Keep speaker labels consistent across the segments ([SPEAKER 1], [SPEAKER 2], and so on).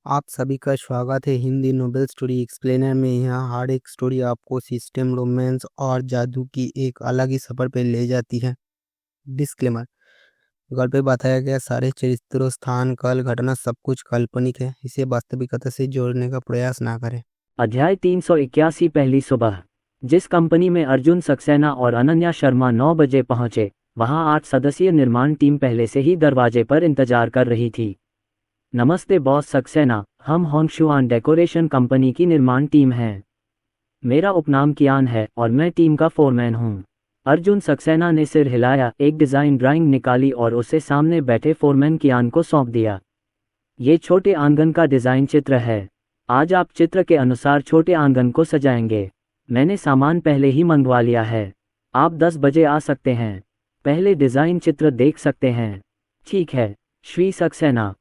[SPEAKER 1] आप सभी का स्वागत है हिंदी नोबेल स्टोरी एक्सप्लेनर में। यहाँ हर एक स्टोरी आपको सिस्टम, रोमांस और जादू की एक अलग ही सफर पे ले जाती है। डिस्क्लेमर: गल्प पे बताया गया सारे चरित्रों, स्थान, काल, घटना सब कुछ काल्पनिक है। इसे वास्तविकता से जोड़ने का प्रयास ना करें।
[SPEAKER 2] अध्याय 381। पहली सुबह। जिस कंपनी में अर्जुन सक्सेना और अनन्या शर्मा 9 बजे पहुंचे, वहां 8 सदस्यीय निर्माण टीम पहले से ही दरवाजे पर इंतजार कर रही थी। नमस्ते बॉस सक्सेना, हम होंगशुआन डेकोरेशन कंपनी की निर्माण टीम हैं। मेरा उपनाम कियान है और मैं टीम का फोरमैन हूं। अर्जुन सक्सेना ने सिर हिलाया, एक डिज़ाइन ड्राइंग निकाली और उसे सामने बैठे फोरमैन कियान को सौंप दिया। ये छोटे आंगन का डिज़ाइन चित्र है। आज आप चित्र के अनुसार छोटे आंगन को सजाएंगे। मैंने सामान पहले ही मंगवा लिया है। आप 10 बजे आ सकते हैं। पहले डिज़ाइन चित्र देख सकते हैं। ठीक है श्री सक्सेना।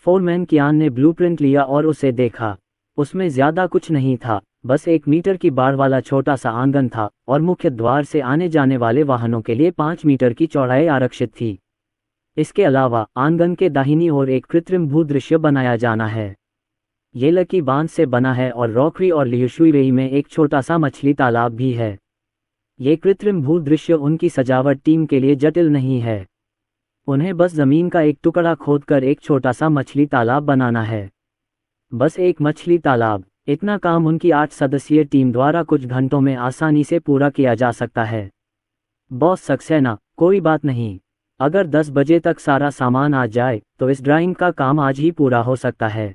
[SPEAKER 2] फोरमैन कियान ने ब्लूप्रिंट लिया और उसे देखा। उसमें ज़्यादा कुछ नहीं था, बस 1 मीटर की बाड़ वाला छोटा सा आंगन था और मुख्य द्वार से आने जाने वाले वाहनों के लिए 5 मीटर की चौड़ाई आरक्षित थी। इसके अलावा आंगन के दाहिनी ओर एक कृत्रिम भूदृश्य बनाया जाना है। ये लकी बांध से बना है और रॉकरी और लियुशुई में एक छोटा सा मछली तालाब भी है। ये कृत्रिम भूदृश्य उनकी सजावट टीम के लिए जटिल नहीं है। उन्हें बस जमीन का एक टुकड़ा खोदकर एक छोटा सा मछली तालाब बनाना है। बस एक मछली तालाब, इतना काम उनकी 8 सदस्यीय टीम द्वारा कुछ घंटों में आसानी से पूरा किया जा सकता है। बॉस सक्सेना, कोई बात नहीं। अगर 10 बजे तक सारा सामान आ जाए तो इस ड्राइंग का काम आज ही पूरा हो सकता है।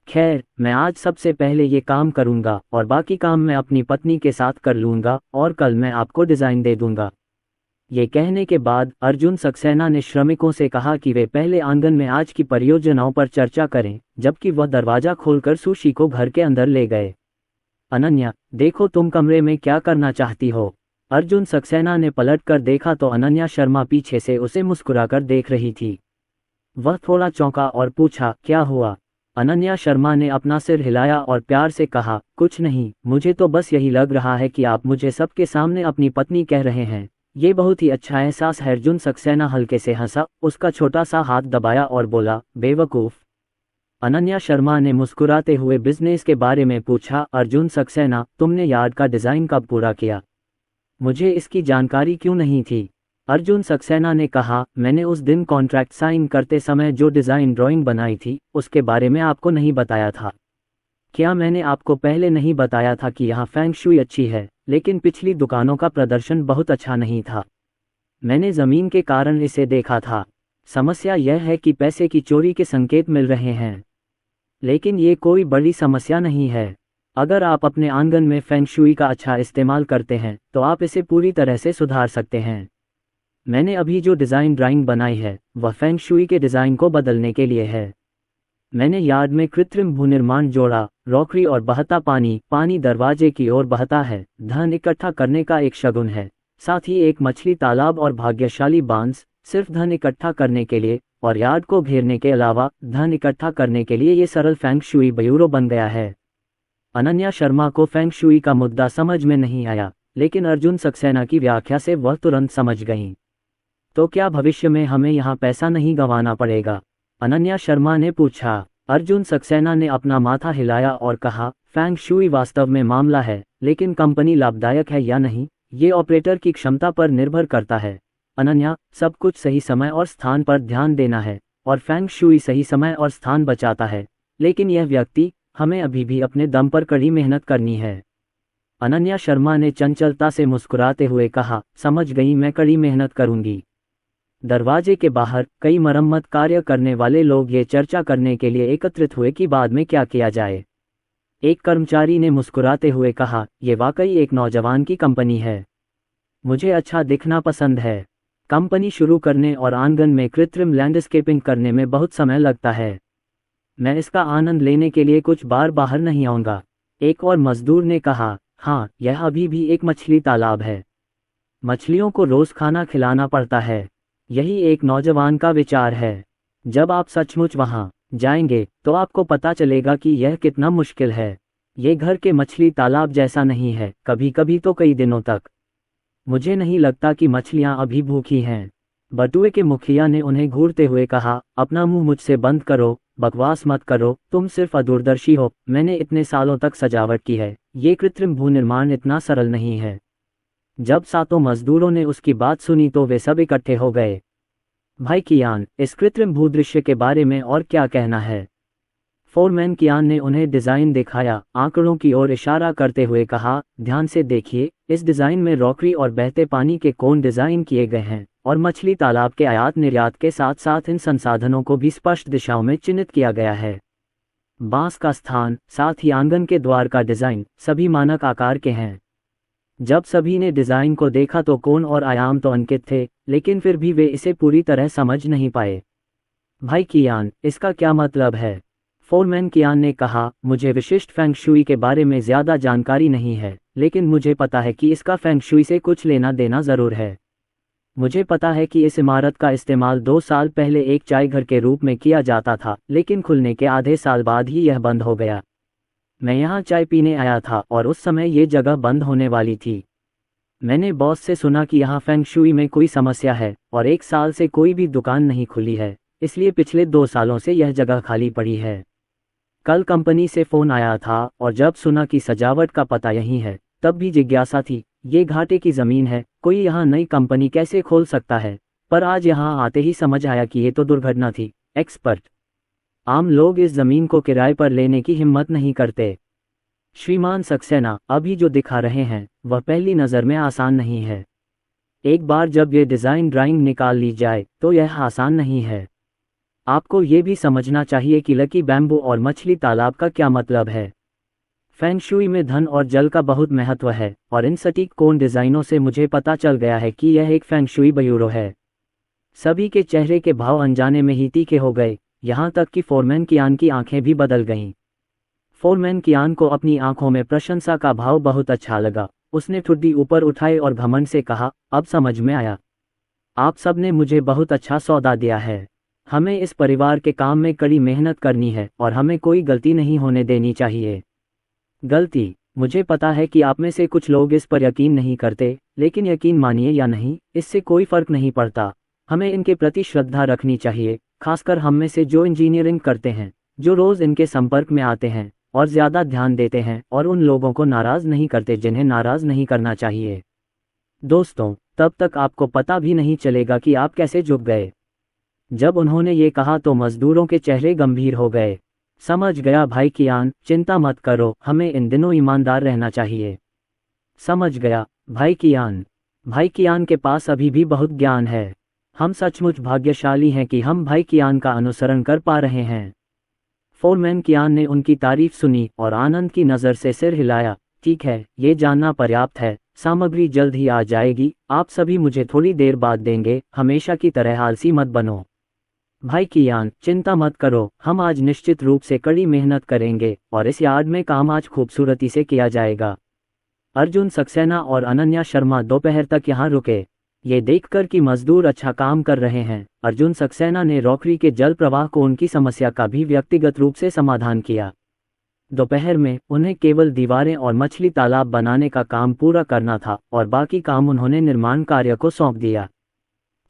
[SPEAKER 2] खैर, मैं आज सबसे पहले ये काम करूंगा और बाकी काम मैं अपनी पत्नी के साथ कर लूंगा और कल मैं आपको डिज़ाइन दे दूंगा। ये कहने के बाद अर्जुन सक्सेना ने श्रमिकों से कहा कि वे पहले आंगन में आज की परियोजनाओं पर चर्चा करें, जबकि वह दरवाजा खोलकर सुशी को घर के अंदर ले गए। अनन्या, देखो तुम कमरे में क्या करना चाहती हो। अर्जुन सक्सेना ने पलट कर देखा तो अनन्या शर्मा पीछे से उसे मुस्कुराकर देख रही थी। वह थोड़ा चौंका और पूछा, क्या हुआ? अनन्या शर्मा ने अपना सिर हिलाया और प्यार से कहा, कुछ नहीं, मुझे तो बस यही लग रहा है कि आप मुझे सबके सामने अपनी पत्नी कह रहे हैं। ये बहुत ही अच्छा एहसास है। अर्जुन सक्सेना हल्के से हंसा, उसका छोटा सा हाथ दबाया और बोला, बेवकूफ़। अनन्या शर्मा ने मुस्कुराते हुए बिजनेस के बारे में पूछा, अर्जुन सक्सेना, तुमने यार्ड का डिज़ाइन कब पूरा किया? मुझे इसकी जानकारी क्यों नहीं थी? अर्जुन सक्सेना ने कहा, मैंने उस दिन कॉन्ट्रैक्ट साइन करते समय जो डिज़ाइन ड्राइंग बनाई थी उसके बारे में आपको नहीं बताया था। क्या मैंने आपको पहले नहीं बताया था कि यहाँ फेंग शुई अच्छी है, लेकिन पिछली दुकानों का प्रदर्शन बहुत अच्छा नहीं था? मैंने ज़मीन के कारण इसे देखा था। समस्या यह है कि पैसे की चोरी के संकेत मिल रहे हैं, लेकिन ये कोई बड़ी समस्या नहीं है। अगर आप अपने आंगन में फेंग शुई का अच्छा इस्तेमाल करते हैं तो आप इसे पूरी तरह से सुधार सकते हैं। मैंने अभी जो डिज़ाइन ड्राइंग बनाई है वह फेंग शुई के डिज़ाइन को बदलने के लिए है। मैंने यार्ड में कृत्रिम भूनिर्माण जोड़ा, रॉकरी और बहता पानी दरवाजे की ओर बहता है, धन इकट्ठा करने का एक शगुन है। साथ ही एक मछली तालाब और भाग्यशाली बांस, सिर्फ धन इकट्ठा करने के लिए और यार्ड को घेरने के अलावा धन इकट्ठा करने के लिए ये सरल फेंग शुई ब्यूरो बन गया है। अनन्या शर्मा को फेंग शुई का मुद्दा समझ में नहीं आया, लेकिन अर्जुन सक्सेना की व्याख्या से वह तुरंत समझ गईं। तो क्या भविष्य में हमें यहाँ पैसा नहीं गंवाना पड़ेगा? अनन्या शर्मा ने पूछा। अर्जुन सक्सेना ने अपना माथा हिलाया और कहा, फेंग शुई वास्तव में मामला है, लेकिन कंपनी लाभदायक है या नहीं, ये ऑपरेटर की क्षमता पर निर्भर करता है। अनन्या, सब कुछ सही समय और स्थान पर ध्यान देना है, और फेंग शुई सही समय और स्थान बचाता है। लेकिन यह व्यक्ति, हमें अभी भी अपने दम पर कड़ी मेहनत करनी है। अनन्या शर्मा ने चंचलता से मुस्कुराते हुए कहा, समझ गई, मैं कड़ी मेहनत करूंगी। दरवाजे के बाहर कई मरम्मत कार्य करने वाले लोग ये चर्चा करने के लिए एकत्रित हुए कि बाद में क्या किया जाए। एक कर्मचारी ने मुस्कुराते हुए कहा, ये वाकई एक नौजवान की कंपनी है। मुझे अच्छा दिखना पसंद है। कंपनी शुरू करने और आंगन में कृत्रिम लैंडस्केपिंग करने में बहुत समय लगता है। मैं इसका आनंद लेने के लिए कुछ बार बाहर नहीं आऊँगा। एक और मजदूर ने कहा, हाँ, यह अभी भी एक मछली तालाब है। मछलियों को रोज़ खाना खिलाना पड़ता है। यही एक नौजवान का विचार है। जब आप सचमुच वहां जाएंगे तो आपको पता चलेगा कि यह कितना मुश्किल है। ये घर के मछली तालाब जैसा नहीं है, कभी कभी तो कई दिनों तक। मुझे नहीं लगता कि मछलियां अभी भूखी हैं। बटुए के मुखिया ने उन्हें घूरते हुए कहा, अपना मुंह मुझसे बंद करो, बकवास मत करो, तुम सिर्फ अदूरदर्शी हो। मैंने इतने सालों तक सजावट की है, ये कृत्रिम भू निर्माण इतना सरल नहीं है। जब सातों मजदूरों ने उसकी बात सुनी तो वे सब इकट्ठे हो गए। भाई कियान, इस कृत्रिम भूदृश्य के बारे में और क्या कहना है? फोरमैन कियान ने उन्हें डिज़ाइन दिखाया, आंकड़ों की ओर इशारा करते हुए कहा, ध्यान से देखिए, इस डिज़ाइन में रॉकरी और बहते पानी के कोन डिज़ाइन किए गए हैं और मछली तालाब के आयात निर्यात के साथ साथ इन संसाधनों को भी स्पष्ट दिशाओं में चिन्हित किया गया है। बांस का स्थान, साथ ही आंगन के द्वार का डिज़ाइन, सभी मानक आकार के हैं। जब सभी ने डिज़ाइन को देखा तो कोण और आयाम तो अंकित थे, लेकिन फिर भी वे इसे पूरी तरह समझ नहीं पाए। भाई कियान, इसका क्या मतलब है? फोरमैन कियान ने कहा, मुझे विशिष्ट फेंग शुई के बारे में ज़्यादा जानकारी नहीं है, लेकिन मुझे पता है कि इसका फेंग शुई से कुछ लेना देना ज़रूर है। मुझे पता है कि इस इमारत का इस्तेमाल 2 साल पहले एक चाय घर के रूप में किया जाता था, लेकिन खुलने के आधे साल बाद ही यह बंद हो गया। मैं यहाँ चाय पीने आया था और उस समय ये जगह बंद होने वाली थी। मैंने बॉस से सुना कि यहाँ फेंग शुई में कोई समस्या है और 1 साल से कोई भी दुकान नहीं खुली है, इसलिए पिछले 2 सालों से यह जगह खाली पड़ी है। कल कंपनी से फ़ोन आया था और जब सुना कि सजावट का पता यहीं है, तब भी जिज्ञासा थी। ये घाटे की ज़मीन है, कोई यहाँ नई कंपनी कैसे खोल सकता है? पर आज यहाँ आते ही समझ आया कि ये तो दुर्घटना थी। एक्सपर्ट, आम लोग इस ज़मीन को किराए पर लेने की हिम्मत नहीं करते। श्रीमान सक्सेना, अभी जो दिखा रहे हैं वह पहली नज़र में आसान नहीं है। एक बार जब ये डिज़ाइन ड्राइंग निकाल ली जाए तो यह आसान नहीं है। आपको ये भी समझना चाहिए कि लकी बैम्बू और मछली तालाब का क्या मतलब है। फेंग शुई में धन और जल का बहुत महत्व है और इन सटीक कोन डिज़ाइनों से मुझे पता चल गया है कि यह एक फेंग शुई ब्यूरो है। सभी के चेहरे के भाव अनजाने में ही तीखे हो गए, यहाँ तक कि फोरमैन कियान की आंखें भी बदल गईं। फोरमैन कियान को अपनी आंखों में प्रशंसा का भाव बहुत अच्छा लगा। उसने ठुड्डी ऊपर उठाई और घमंड से कहा, अब समझ में आया। आप सब ने मुझे बहुत अच्छा सौदा दिया है। हमें इस परिवार के काम में कड़ी मेहनत करनी है और हमें कोई गलती नहीं होने देनी चाहिए। गलती? मुझे पता है कि आप में से कुछ लोग इस पर यकीन नहीं करते, लेकिन यकीन मानिए या नहीं, इससे कोई फर्क नहीं पड़ता। हमें इनके प्रति श्रद्धा रखनी चाहिए, खासकर हम में से जो इंजीनियरिंग करते हैं, जो रोज़ इनके संपर्क में आते हैं और ज़्यादा ध्यान देते हैं और उन लोगों को नाराज़ नहीं करते जिन्हें नाराज़ नहीं करना चाहिए। दोस्तों, तब तक आपको पता भी नहीं चलेगा कि आप कैसे झुक गए। जब उन्होंने ये कहा तो मजदूरों के चेहरे गंभीर हो गए। समझ गया भाई कियान, चिंता मत करो, हमें इन दिनों ईमानदार रहना चाहिए। समझ गया भाई कियान। भाई कियान के पास अभी भी बहुत ज्ञान है। हम सचमुच भाग्यशाली हैं कि हम भाई कियान का अनुसरण कर पा रहे हैं। फोरमैन कियान ने उनकी तारीफ सुनी और आनंद की नज़र से सिर हिलाया। ठीक है, ये जानना पर्याप्त है, सामग्री जल्द ही आ जाएगी, आप सभी मुझे थोड़ी देर बाद देंगे, हमेशा की तरह आलसी मत बनो। भाई कियान, चिंता मत करो, हम आज निश्चित रूप से कड़ी मेहनत करेंगे और इस यार्ड में काम आज खूबसूरती से किया जाएगा। अर्जुन सक्सेना और अनन्या शर्मा दोपहर तक यहाँ रुके। ये देखकर कि मजदूर अच्छा काम कर रहे हैं, अर्जुन सक्सेना ने रॉकरी के जल प्रवाह को उनकी समस्या का भी व्यक्तिगत रूप से समाधान किया। दोपहर में उन्हें केवल दीवारें और मछली तालाब बनाने का काम पूरा करना था और बाकी काम उन्होंने निर्माण कार्य को सौंप दिया।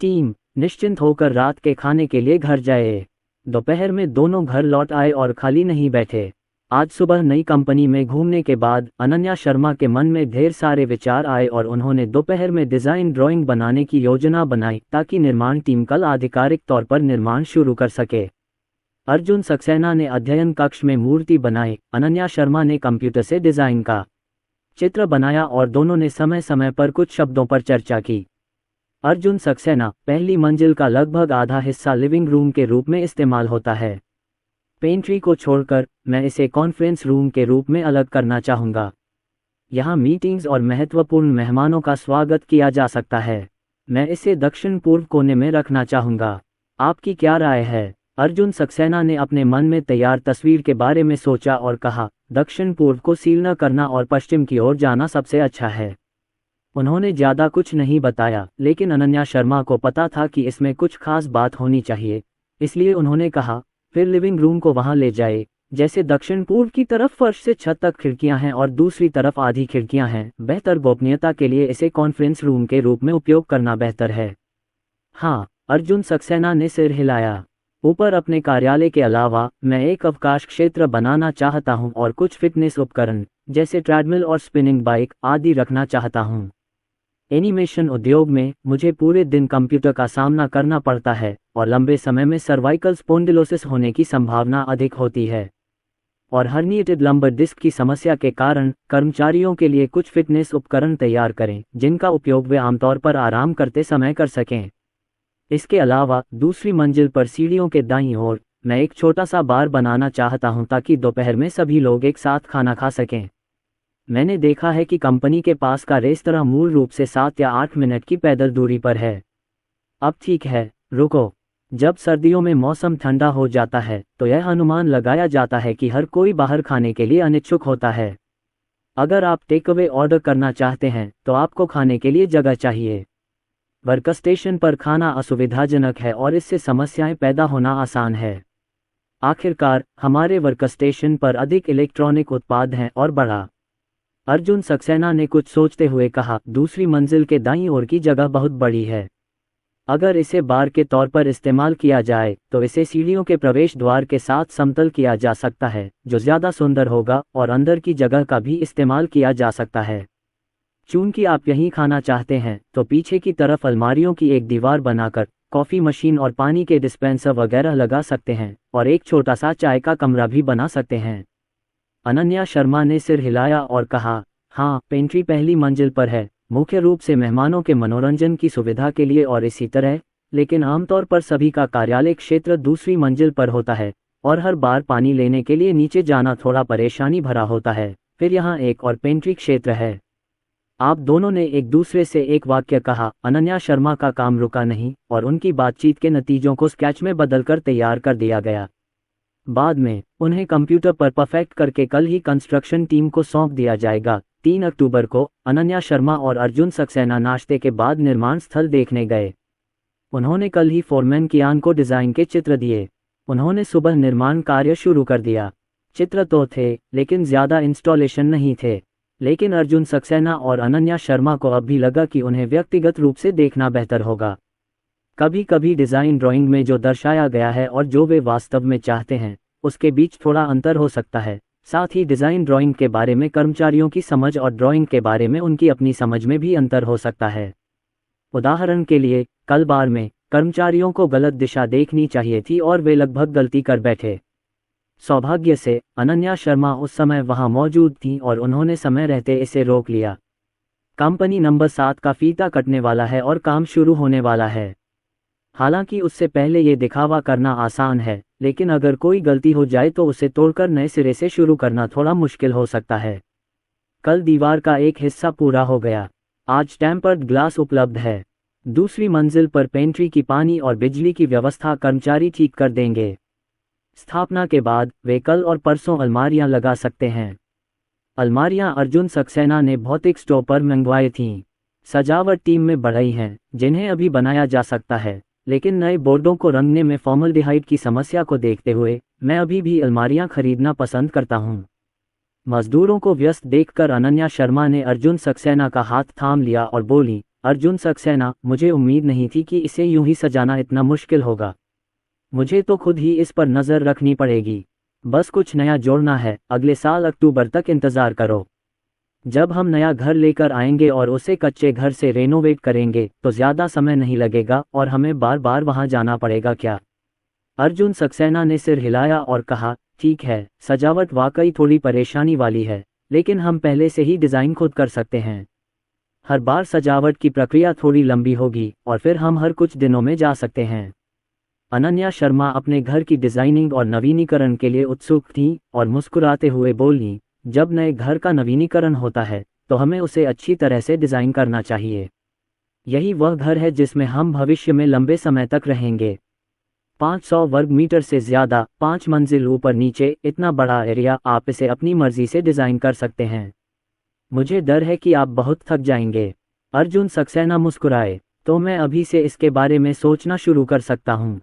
[SPEAKER 2] टीम निश्चिंत होकर रात के खाने के लिए घर जाए। दोपहर में दोनों घर लौट आए और खाली नहीं बैठे। आज सुबह नई कंपनी में घूमने के बाद अनन्या शर्मा के मन में ढेर सारे विचार आए और उन्होंने दोपहर में डिज़ाइन ड्राइंग बनाने की योजना बनाई ताकि निर्माण टीम कल आधिकारिक तौर पर निर्माण शुरू कर सके। अर्जुन सक्सेना ने अध्ययन कक्ष में मूर्ति बनाई, अनन्या शर्मा ने कंप्यूटर से डिज़ाइन का चित्र बनाया और दोनों ने समय समय पर कुछ शब्दों पर चर्चा की। अर्जुन सक्सेना, पहली मंजिल का लगभग आधा हिस्सा लिविंग रूम के रूप में इस्तेमाल होता है। पेंट्री को छोड़कर मैं इसे कॉन्फ्रेंस रूम के रूप में अलग करना चाहूँगा। यहाँ मीटिंग्स और महत्वपूर्ण मेहमानों का स्वागत किया जा सकता है। मैं इसे दक्षिण पूर्व कोने में रखना चाहूँगा। आपकी क्या राय है? अर्जुन सक्सेना ने अपने मन में तैयार तस्वीर के बारे में सोचा और कहा, दक्षिण पूर्व को सील न करना और पश्चिम की ओर जाना सबसे अच्छा है। उन्होंने ज़्यादा कुछ नहीं बताया, लेकिन अनन्या शर्मा को पता था कि इसमें कुछ खास बात होनी चाहिए, इसलिए उन्होंने कहा, फिर लिविंग रूम को वहां ले जाए। जैसे दक्षिण पूर्व की तरफ फर्श से छत तक खिड़कियां हैं और दूसरी तरफ आधी खिड़कियां हैं, बेहतर गोपनीयता के लिए इसे कॉन्फ्रेंस रूम के रूप में उपयोग करना बेहतर है। हाँ, अर्जुन सक्सेना ने सिर हिलाया। ऊपर अपने कार्यालय के अलावा मैं एक अवकाश क्षेत्र बनाना चाहता हूं और कुछ फिटनेस उपकरण जैसे ट्रेडमिल और स्पिनिंग बाइक आदि रखना चाहता हूं। एनिमेशन उद्योग में मुझे पूरे दिन कंप्यूटर का सामना करना पड़ता है और लंबे समय में सर्वाइकल स्पोंडिलोसिस होने की संभावना अधिक होती है। और हर्निएटेड लंबर डिस्क की समस्या के कारण कर्मचारियों के लिए कुछ फिटनेस उपकरण तैयार करें जिनका उपयोग वे आमतौर पर आराम करते समय कर सकें। इसके अलावा दूसरी मंजिल पर सीढ़ियों के दाईं ओर मैं एक छोटा सा बार बनाना चाहता हूं ताकि दोपहर में सभी लोग एक साथ खाना खा सकें। मैंने देखा है कि कंपनी के पास का रेस्तरां मूल रूप से 7 या 8 मिनट की पैदल दूरी पर है। अब ठीक है, रुको। जब सर्दियों में मौसम ठंडा हो जाता है तो यह अनुमान लगाया जाता है कि हर कोई बाहर खाने के लिए अनिच्छुक होता है। अगर आप टेकअवे ऑर्डर करना चाहते हैं तो आपको खाने के लिए जगह चाहिए। वर्कस्टेशन पर खाना असुविधाजनक है और इससे समस्याएं पैदा होना आसान है। आखिरकार हमारे वर्कस्टेशन पर अधिक इलेक्ट्रॉनिक उत्पाद हैं और बड़ा। अर्जुन सक्सेना ने कुछ सोचते हुए कहा, दूसरी मंजिल के दाईं ओर की जगह बहुत बड़ी है। अगर इसे बार के तौर पर इस्तेमाल किया जाए तो इसे सीढ़ियों के प्रवेश द्वार के साथ समतल किया जा सकता है जो ज़्यादा सुंदर होगा और अंदर की जगह का भी इस्तेमाल किया जा सकता है। चूंकि आप यहीं खाना चाहते हैं तो पीछे की तरफ अलमारियों की एक दीवार बनाकर कॉफ़ी मशीन और पानी के डिस्पेंसर वगैरह लगा सकते हैं और एक छोटा सा चाय का कमरा भी बना सकते हैं। अनन्या शर्मा ने सिर हिलाया और कहा, हाँ, पेंट्री पहली मंजिल पर है, मुख्य रूप से मेहमानों के मनोरंजन की सुविधा के लिए और इसी तरह, लेकिन आमतौर पर सभी का कार्यालय क्षेत्र दूसरी मंजिल पर होता है और हर बार पानी लेने के लिए नीचे जाना थोड़ा परेशानी भरा होता है। फिर यहाँ एक और पेंट्री क्षेत्र है। आप दोनों ने एक दूसरे से एक वाक्य कहा। अनन्या शर्मा का काम रुका नहीं और उनकी बातचीत के नतीजों को स्केच में बदलकर तैयार कर दिया गया। बाद में उन्हें कंप्यूटर पर परफेक्ट करके कल ही कंस्ट्रक्शन टीम को सौंप दिया जाएगा। 3 अक्टूबर को अनन्या शर्मा और अर्जुन सक्सेना नाश्ते के बाद निर्माण स्थल देखने गए। उन्होंने कल ही फोरमैन कियान को डिज़ाइन के चित्र दिए। उन्होंने सुबह निर्माण कार्य शुरू कर दिया। चित्र तो थे लेकिन ज़्यादा इंस्टॉलेशन नहीं थे। लेकिन अर्जुन सक्सेना और अनन्या शर्मा को अब भी लगा कि उन्हें व्यक्तिगत रूप से देखना बेहतर होगा। कभी कभी डिज़ाइन ड्राइंग में जो दर्शाया गया है और जो वे वास्तव में चाहते हैं उसके बीच थोड़ा अंतर हो सकता है। साथ ही डिज़ाइन ड्राइंग के बारे में कर्मचारियों की समझ और ड्राइंग के बारे में उनकी अपनी समझ में भी अंतर हो सकता है। उदाहरण के लिए, कल बार में कर्मचारियों को गलत दिशा देखनी चाहिए थी और वे लगभग गलती कर बैठे। सौभाग्य से अनन्या शर्मा उस समय वहां मौजूद थीं और उन्होंने समय रहते इसे रोक लिया। कंपनी नंबर 7 का फीता कटने वाला है और काम शुरू होने वाला है। हालांकि उससे पहले ये दिखावा करना आसान है, लेकिन अगर कोई गलती हो जाए तो उसे तोड़कर नए सिरे से शुरू करना थोड़ा मुश्किल हो सकता है। कल दीवार का एक हिस्सा पूरा हो गया। आज टेम्पर्ड ग्लास उपलब्ध है। दूसरी मंजिल पर पेंट्री की पानी और बिजली की व्यवस्था कर्मचारी ठीक कर देंगे। स्थापना के बाद वे कल और परसों अलमारियां लगा सकते हैं। अलमारियां अर्जुन सक्सेना ने भौतिक स्टोर पर मंगवाई थीं। सजावट टीम में बढ़ई हैं जिन्हें अभी बनाया जा सकता है, लेकिन नए बोर्डों को रंगने में फॉर्मल्डिहाइड की समस्या को देखते हुए मैं अभी भी अलमारियां खरीदना पसंद करता हूं। मजदूरों को व्यस्त देखकर अनन्या शर्मा ने अर्जुन सक्सेना का हाथ थाम लिया और बोली, अर्जुन सक्सेना, मुझे उम्मीद नहीं थी कि इसे यूं ही सजाना इतना मुश्किल होगा। मुझे तो खुद ही इस पर नज़र रखनी पड़ेगी। बस कुछ नया जोड़ना है। अगले साल अक्टूबर तक इंतज़ार करो। जब हम नया घर लेकर आएंगे और उसे कच्चे घर से रेनोवेट करेंगे तो ज़्यादा समय नहीं लगेगा और हमें बार बार वहां जाना पड़ेगा क्या? अर्जुन सक्सेना ने सिर हिलाया और कहा, ठीक है, सजावट वाकई थोड़ी परेशानी वाली है, लेकिन हम पहले से ही डिज़ाइन खुद कर सकते हैं। हर बार सजावट की प्रक्रिया थोड़ी लंबी होगी और फिर हम हर कुछ दिनों में जा सकते हैं। अनन्या शर्मा अपने घर की डिज़ाइनिंग और नवीनीकरण के लिए उत्सुक थीं और मुस्कुराते हुए बोलीं, जब नए घर का नवीनीकरण होता है तो हमें उसे अच्छी तरह से डिज़ाइन करना चाहिए। यही वह घर है जिसमें हम भविष्य में लंबे समय तक रहेंगे। 500 वर्ग मीटर से ज़्यादा, 5 मंजिल ऊपर नीचे, इतना बड़ा एरिया, आप इसे अपनी मर्जी से डिज़ाइन कर सकते हैं। मुझे डर है कि आप बहुत थक जाएंगे। अर्जुन सक्सेना मुस्कुराए, तो मैं अभी से इसके बारे में सोचना शुरू कर सकता हूँ।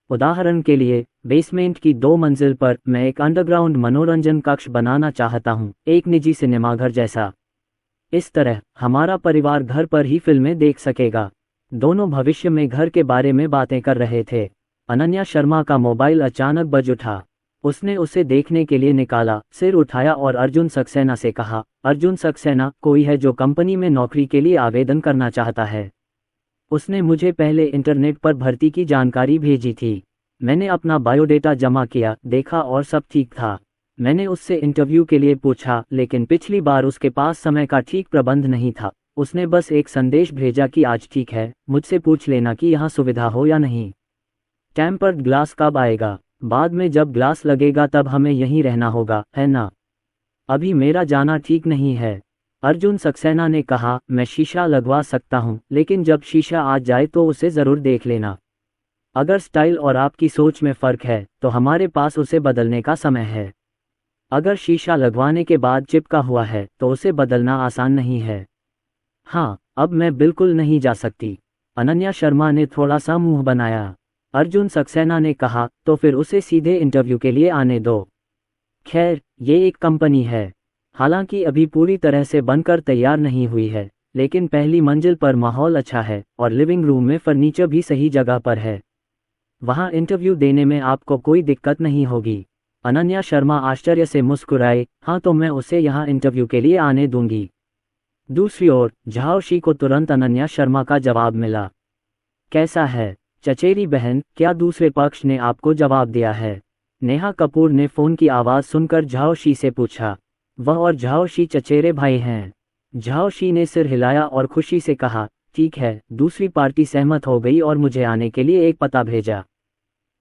[SPEAKER 2] उदाहरण के लिए, बेसमेंट की 2 मंजिल पर मैं एक अंडरग्राउंड मनोरंजन कक्ष बनाना चाहता हूँ, एक निजी सिनेमाघर जैसा। इस तरह हमारा परिवार घर पर ही फिल्में देख सकेगा। दोनों भविष्य में घर के बारे में बातें कर रहे थे। अनन्या शर्मा का मोबाइल अचानक बज उठा। उसने उसे देखने के लिए निकाला, सिर उठाया और अर्जुन सक्सेना से कहा, अर्जुन सक्सेना, कोई है जो कंपनी में नौकरी के लिए आवेदन करना चाहता है। उसने मुझे पहले इंटरनेट पर भर्ती की जानकारी भेजी थी। मैंने अपना बायोडेटा जमा किया, देखा और सब ठीक था। मैंने उससे इंटरव्यू के लिए पूछा, लेकिन पिछली बार उसके पास समय का ठीक प्रबंध नहीं था। उसने बस एक संदेश भेजा कि आज ठीक है, मुझसे पूछ लेना कि यहाँ सुविधा हो या नहीं। टेम्पर्ड ग्लास कब आएगा? बाद में जब ग्लास लगेगा तब हमें यहीं रहना होगा, है ना? अभी मेरा जाना ठीक नहीं है। अर्जुन सक्सेना ने कहा, मैं शीशा लगवा सकता हूँ, लेकिन जब शीशा आ जाए तो उसे ज़रूर देख लेना। अगर स्टाइल और आपकी सोच में फ़र्क है तो हमारे पास उसे बदलने का समय है। अगर शीशा लगवाने के बाद चिपका हुआ है तो उसे बदलना आसान नहीं है। हाँ, अब मैं बिल्कुल नहीं जा सकती। अनन्या शर्मा ने थोड़ा सा मुंह बनाया। अर्जुन सक्सेना ने कहा, तो फिर उसे सीधे इंटरव्यू के लिए आने दो। खैर, ये एक कंपनी है। हालांकि अभी पूरी तरह से बनकर तैयार नहीं हुई है, लेकिन पहली मंजिल पर माहौल अच्छा है और लिविंग रूम में फर्नीचर भी सही जगह पर है। वहाँ इंटरव्यू देने में आपको कोई दिक्कत नहीं होगी। अनन्या शर्मा आश्चर्य से मुस्कुराए, हाँ तो मैं उसे यहाँ इंटरव्यू के लिए आने दूंगी। दूसरी ओर झाओशी को तुरंत अनन्या शर्मा का जवाब मिला। कैसा है चचेरी बहन, क्या दूसरे पक्ष ने आपको जवाब दिया है? नेहा कपूर ने फ़ोन की आवाज़ सुनकर झाओशी से पूछा। वह और झाओशी चचेरे भाई हैं। झाओशी ने सिर हिलाया और खुशी से कहा, ठीक है, दूसरी पार्टी सहमत हो गई और मुझे आने के लिए एक पता भेजा।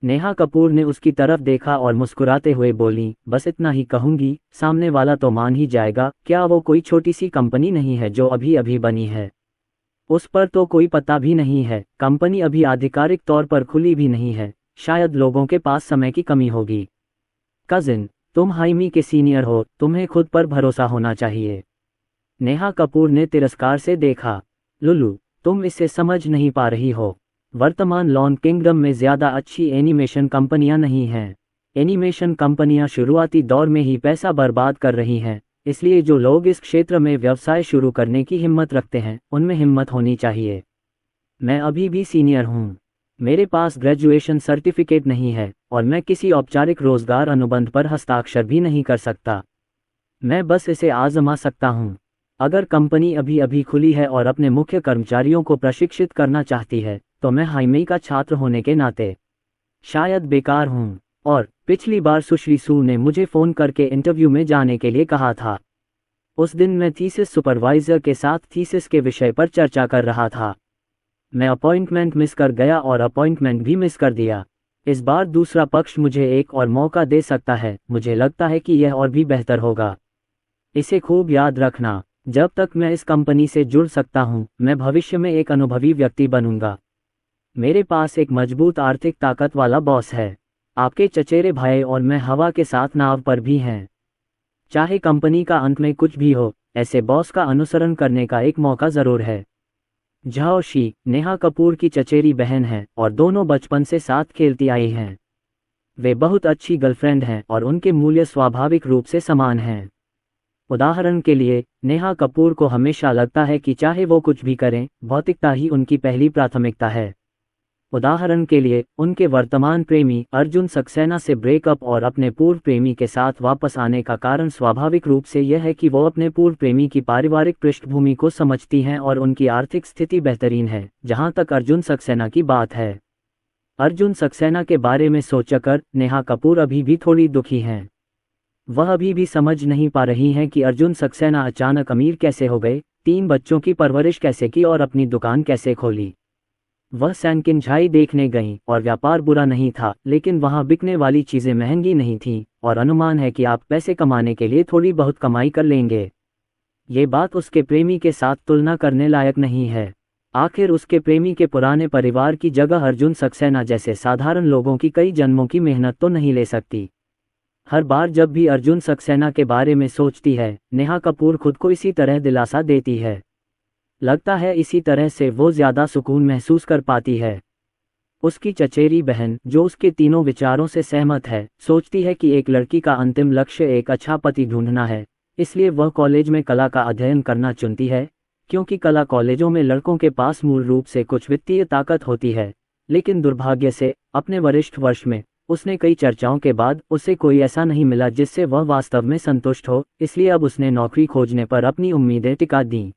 [SPEAKER 2] नेहा कपूर ने उसकी तरफ देखा और मुस्कुराते हुए बोली, बस इतना ही कहूंगी, सामने वाला तो मान ही जाएगा। क्या वो कोई छोटी सी कंपनी नहीं है जो अभी अभी बनी है? उस पर तो कोई पता भी नहीं है। कंपनी अभी आधिकारिक तौर पर खुली भी नहीं है। शायद लोगों के पास समय की कमी होगी। कजिन, तुम हाइमी के सीनियर हो, तुम्हें खुद पर भरोसा होना चाहिए। नेहा कपूर ने तिरस्कार से देखा। लुलू, तुम इसे समझ नहीं पा रही हो। वर्तमान लॉन किंगडम में ज़्यादा अच्छी एनिमेशन कंपनियां नहीं हैं। एनिमेशन कंपनियां शुरुआती दौर में ही पैसा बर्बाद कर रही हैं, इसलिए जो लोग इस क्षेत्र में व्यवसाय शुरू करने की हिम्मत रखते हैं, उनमें हिम्मत होनी चाहिए। मैं अभी भी सीनियर हूँ। मेरे पास ग्रेजुएशन सर्टिफिकेट नहीं है और मैं किसी औपचारिक रोजगार अनुबंध पर हस्ताक्षर भी नहीं कर सकता। मैं बस इसे आजमा सकता हूँ। अगर कंपनी अभी अभी खुली है और अपने मुख्य कर्मचारियों को प्रशिक्षित करना चाहती है, तो मैं हाइमेई का छात्र होने के नाते शायद बेकार हूँ। और पिछली बार सुश्री सू ने मुझे फ़ोन करके इंटरव्यू में जाने के लिए कहा था। उस दिन मैं थीसिस सुपरवाइज़र के साथ थीसिस के विषय पर चर्चा कर रहा था। मैं अपॉइंटमेंट मिस कर गया और अपॉइंटमेंट भी मिस कर दिया। इस बार दूसरा पक्ष मुझे एक और मौका दे सकता है। मुझे लगता है कि यह और भी बेहतर होगा। इसे खूब याद रखना, जब तक मैं इस कंपनी से जुड़ सकता हूँ, मैं भविष्य में एक अनुभवी व्यक्ति बनूंगा। मेरे पास एक मजबूत आर्थिक ताकत वाला बॉस है। आपके चचेरे भाई और मैं हवा के साथ नाव पर भी हैं। चाहे कंपनी का अंत में कुछ भी हो, ऐसे बॉस का अनुसरण करने का एक मौका ज़रूर है। झाओशी नेहा कपूर की चचेरी बहन है और दोनों बचपन से साथ खेलती आई हैं। वे बहुत अच्छी गर्लफ्रेंड हैं और उनके मूल्य स्वाभाविक रूप से समान हैं। उदाहरण के लिए, नेहा कपूर को हमेशा लगता है कि चाहे वो कुछ भी करें, भौतिकता ही उनकी पहली प्राथमिकता है। उदाहरण के लिए, उनके वर्तमान प्रेमी अर्जुन सक्सेना से ब्रेकअप और अपने पूर्व प्रेमी के साथ वापस आने का कारण स्वाभाविक रूप से यह है कि वो अपने पूर्व प्रेमी की पारिवारिक पृष्ठभूमि को समझती हैं और उनकी आर्थिक स्थिति बेहतरीन है। जहां तक अर्जुन सक्सेना की बात है, अर्जुन सक्सेना के बारे में सोचकर नेहा कपूर अभी भी थोड़ी दुखी हैं। वह अभी भी समझ नहीं पा रही हैं कि अर्जुन सक्सेना अचानक अमीर कैसे हो गए, 3 बच्चों की परवरिश कैसे की और अपनी दुकान कैसे खोली। वह सैनकिनझाई देखने गईं और व्यापार बुरा नहीं था, लेकिन वहां बिकने वाली चीज़ें महंगी नहीं थीं और अनुमान है कि आप पैसे कमाने के लिए थोड़ी बहुत कमाई कर लेंगे। ये बात उसके प्रेमी के साथ तुलना करने लायक नहीं है। आखिर उसके प्रेमी के पुराने परिवार की जगह अर्जुन सक्सेना जैसे साधारण लोगों की कई जन्मों की मेहनत तो नहीं ले सकती। हर बार जब भी अर्जुन सक्सेना के बारे में सोचती है, नेहा कपूर खुद को इसी तरह दिलासा देती है। लगता है इसी तरह से वो ज़्यादा सुकून महसूस कर पाती है। उसकी चचेरी बहन, जो उसके तीनों विचारों से सहमत है, सोचती है कि एक लड़की का अंतिम लक्ष्य एक अच्छा पति ढूंढना है, इसलिए वह कॉलेज में कला का अध्ययन करना चुनती है। क्योंकि कला कॉलेजों में लड़कों के पास मूल रूप से कुछ वित्तीय ताकत होती है, लेकिन दुर्भाग्य से अपने वरिष्ठ वर्ष में उसने कई चर्चाओं के बाद उसे कोई ऐसा नहीं मिला जिससे वह वास्तव में संतुष्ट हो, इसलिए अब उसने नौकरी खोजने पर अपनी उम्मीदें टिका दी।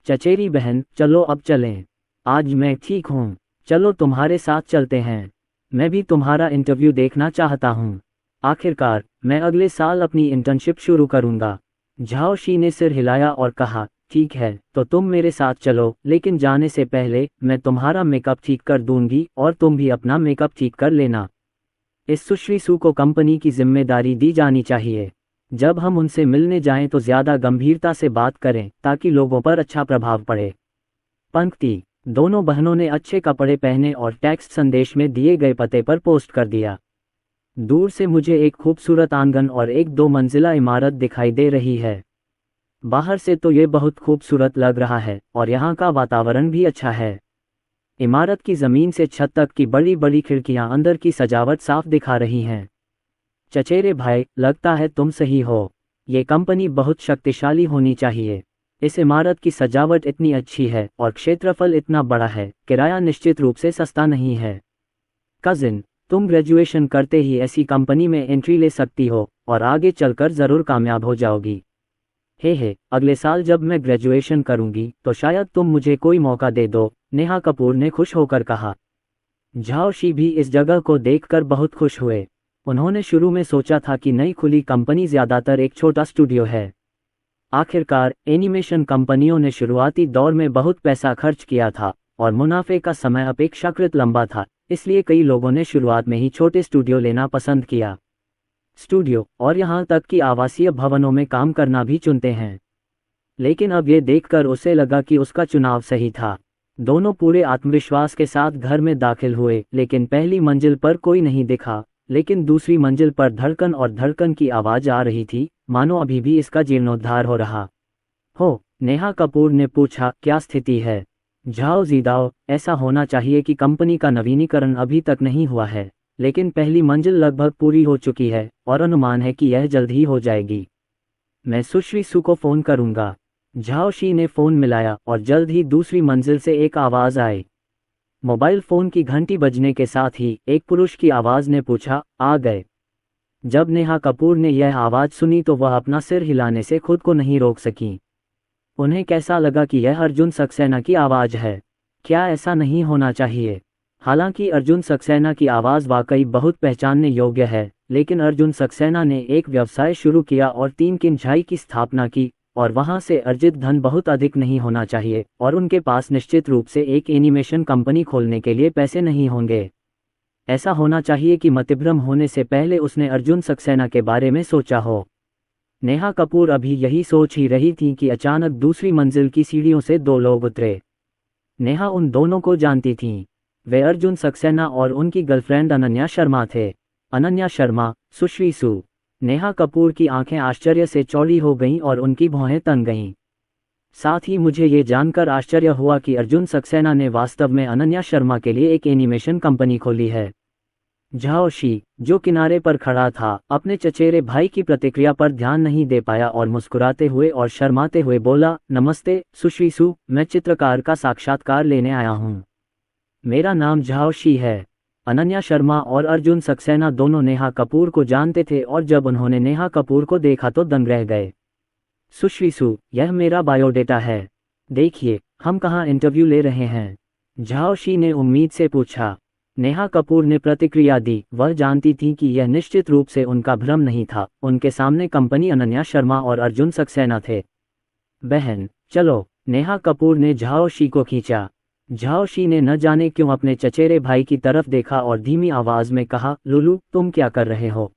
[SPEAKER 2] चचेरी बहन, चलो अब चलें। आज मैं ठीक हूँ, चलो तुम्हारे साथ चलते हैं। मैं भी तुम्हारा इंटरव्यू देखना चाहता हूँ। आखिरकार मैं अगले साल अपनी इंटर्नशिप शुरू करूँगा। झाओ शी ने सिर हिलाया और कहा, ठीक है, तो तुम मेरे साथ चलो, लेकिन जाने से पहले मैं तुम्हारा मेकअप ठीक कर दूंगी और तुम भी अपना मेकअप ठीक कर लेना। इस सुश्री सू को कंपनी की जिम्मेदारी दी जानी चाहिए। जब हम उनसे मिलने जाएं तो ज़्यादा गंभीरता से बात करें ताकि लोगों पर अच्छा प्रभाव पड़े। पंक्ति। दोनों बहनों ने अच्छे कपड़े पहने और टेक्स्ट संदेश में दिए गए पते पर पोस्ट कर दिया। दूर से मुझे एक खूबसूरत आंगन और एक 2 मंजिला इमारत दिखाई दे रही है। बाहर से तो ये बहुत खूबसूरत लग रहा है और यहाँ का वातावरण भी अच्छा है। इमारत की ज़मीन से छत तक की बड़ी बड़ी खिड़कियाँ अंदर की सजावट साफ दिखा रही हैं। चचेरे भाई, लगता है तुम सही हो। ये कंपनी बहुत शक्तिशाली होनी चाहिए। इस इमारत की सजावट इतनी अच्छी है और क्षेत्रफल इतना बड़ा है, किराया निश्चित रूप से सस्ता नहीं है। कजिन, तुम ग्रेजुएशन करते ही ऐसी कंपनी में एंट्री ले सकती हो और आगे चलकर ज़रूर कामयाब हो जाओगी। हे, अगले साल जब मैं ग्रेजुएशन करूंगी तो शायद तुम मुझे कोई मौका दे दो, नेहा कपूर ने खुश होकर कहा। झाओ शी भी इस जगह को देखकर बहुत खुश हुए। उन्होंने शुरू में सोचा था कि नई खुली कंपनी ज़्यादातर एक छोटा स्टूडियो है। आखिरकार एनिमेशन कंपनियों ने शुरुआती दौर में बहुत पैसा खर्च किया था और मुनाफे का समय अपेक्षाकृत लंबा था, इसलिए कई लोगों ने शुरुआत में ही छोटे स्टूडियो लेना पसंद किया। स्टूडियो और यहाँ तक कि आवासीय भवनों में काम करना भी चुनते हैं। लेकिन अब ये देखकर उसे लगा कि उसका चुनाव सही था। दोनों पूरे आत्मविश्वास के साथ घर में दाखिल हुए, लेकिन पहली मंजिल पर कोई नहीं दिखा। लेकिन दूसरी मंजिल पर धड़कन और धड़कन की आवाज़ आ रही थी, मानो अभी भी इसका जीर्णोद्धार हो रहा हो। नेहा कपूर ने पूछा, क्या स्थिति है? झाओ ज़िदाओ, ऐसा होना चाहिए कि कंपनी का नवीनीकरण अभी तक नहीं हुआ है, लेकिन पहली मंजिल लगभग पूरी हो चुकी है और अनुमान है कि यह जल्द ही हो जाएगी। मैं सुश्री सू को फ़ोन करूंगा। झाओ शी ने फ़ोन मिलाया और जल्द ही दूसरी मंजिल से एक आवाज़ आई। मोबाइल फ़ोन की घंटी बजने के साथ ही एक पुरुष की आवाज़ ने पूछा, आ गए? जब नेहा कपूर ने यह आवाज़ सुनी तो वह अपना सिर हिलाने से खुद को नहीं रोक सकी। उन्हें कैसा लगा कि यह अर्जुन सक्सेना की आवाज़ है। क्या ऐसा नहीं होना चाहिए? हालांकि अर्जुन सक्सेना की आवाज़ वाकई बहुत पहचानने योग्य है, लेकिन अर्जुन सक्सेना ने एक व्यवसाय शुरू किया और 3 किंझाई की स्थापना की, और वहां से अर्जित धन बहुत अधिक नहीं होना चाहिए और उनके पास निश्चित रूप से एक एनिमेशन कंपनी खोलने के लिए पैसे नहीं होंगे। ऐसा होना चाहिए कि मतिभ्रम होने से पहले उसने अर्जुन सक्सेना के बारे में सोचा हो। नेहा कपूर अभी यही सोच ही रही थी कि अचानक दूसरी मंजिल की सीढ़ियों से 2 लोग उतरे। नेहा उन दोनों को जानती थीं। वे अर्जुन सक्सेना और उनकी गर्लफ्रेंड अनन्या शर्मा थे। अनन्या शर्मा, सुश्री सू। नेहा कपूर की आंखें आश्चर्य से चौड़ी हो गईं और उनकी भौहें तन गईं। साथ ही मुझे ये जानकर आश्चर्य हुआ कि अर्जुन सक्सेना ने वास्तव में अनन्या शर्मा के लिए एक एनिमेशन कंपनी खोली है। झाओ शी, जो किनारे पर खड़ा था, अपने चचेरे भाई की प्रतिक्रिया पर ध्यान नहीं दे पाया और मुस्कुराते हुए और शर्माते हुए बोला, नमस्ते सुश्री सू, मैं चित्रकार का साक्षात्कार लेने आया हूँ। मेरा नाम झाओ शी है। अनन्या शर्मा और अर्जुन सक्सेना दोनों नेहा कपूर को जानते थे और जब उन्होंने नेहा कपूर को देखा तो दंग रह गए। सुश्री सू, यह मेरा बायोडेटा है। देखिए, हम कहाँ इंटरव्यू ले रहे हैं? झाओ शी ने उम्मीद से पूछा। नेहा कपूर ने प्रतिक्रिया दी। वह जानती थी कि यह निश्चित रूप से उनका भ्रम नहीं था। उनके सामने कंपनी अनन्या शर्मा और अर्जुन सक्सेना थे। बहन, चलो, नेहा कपूर ने झाओ शी को खींचा। झाओ शी ने न जाने क्यों अपने चचेरे भाई की तरफ देखा और धीमी आवाज में कहा, लुलू, तुम क्या कर रहे हो?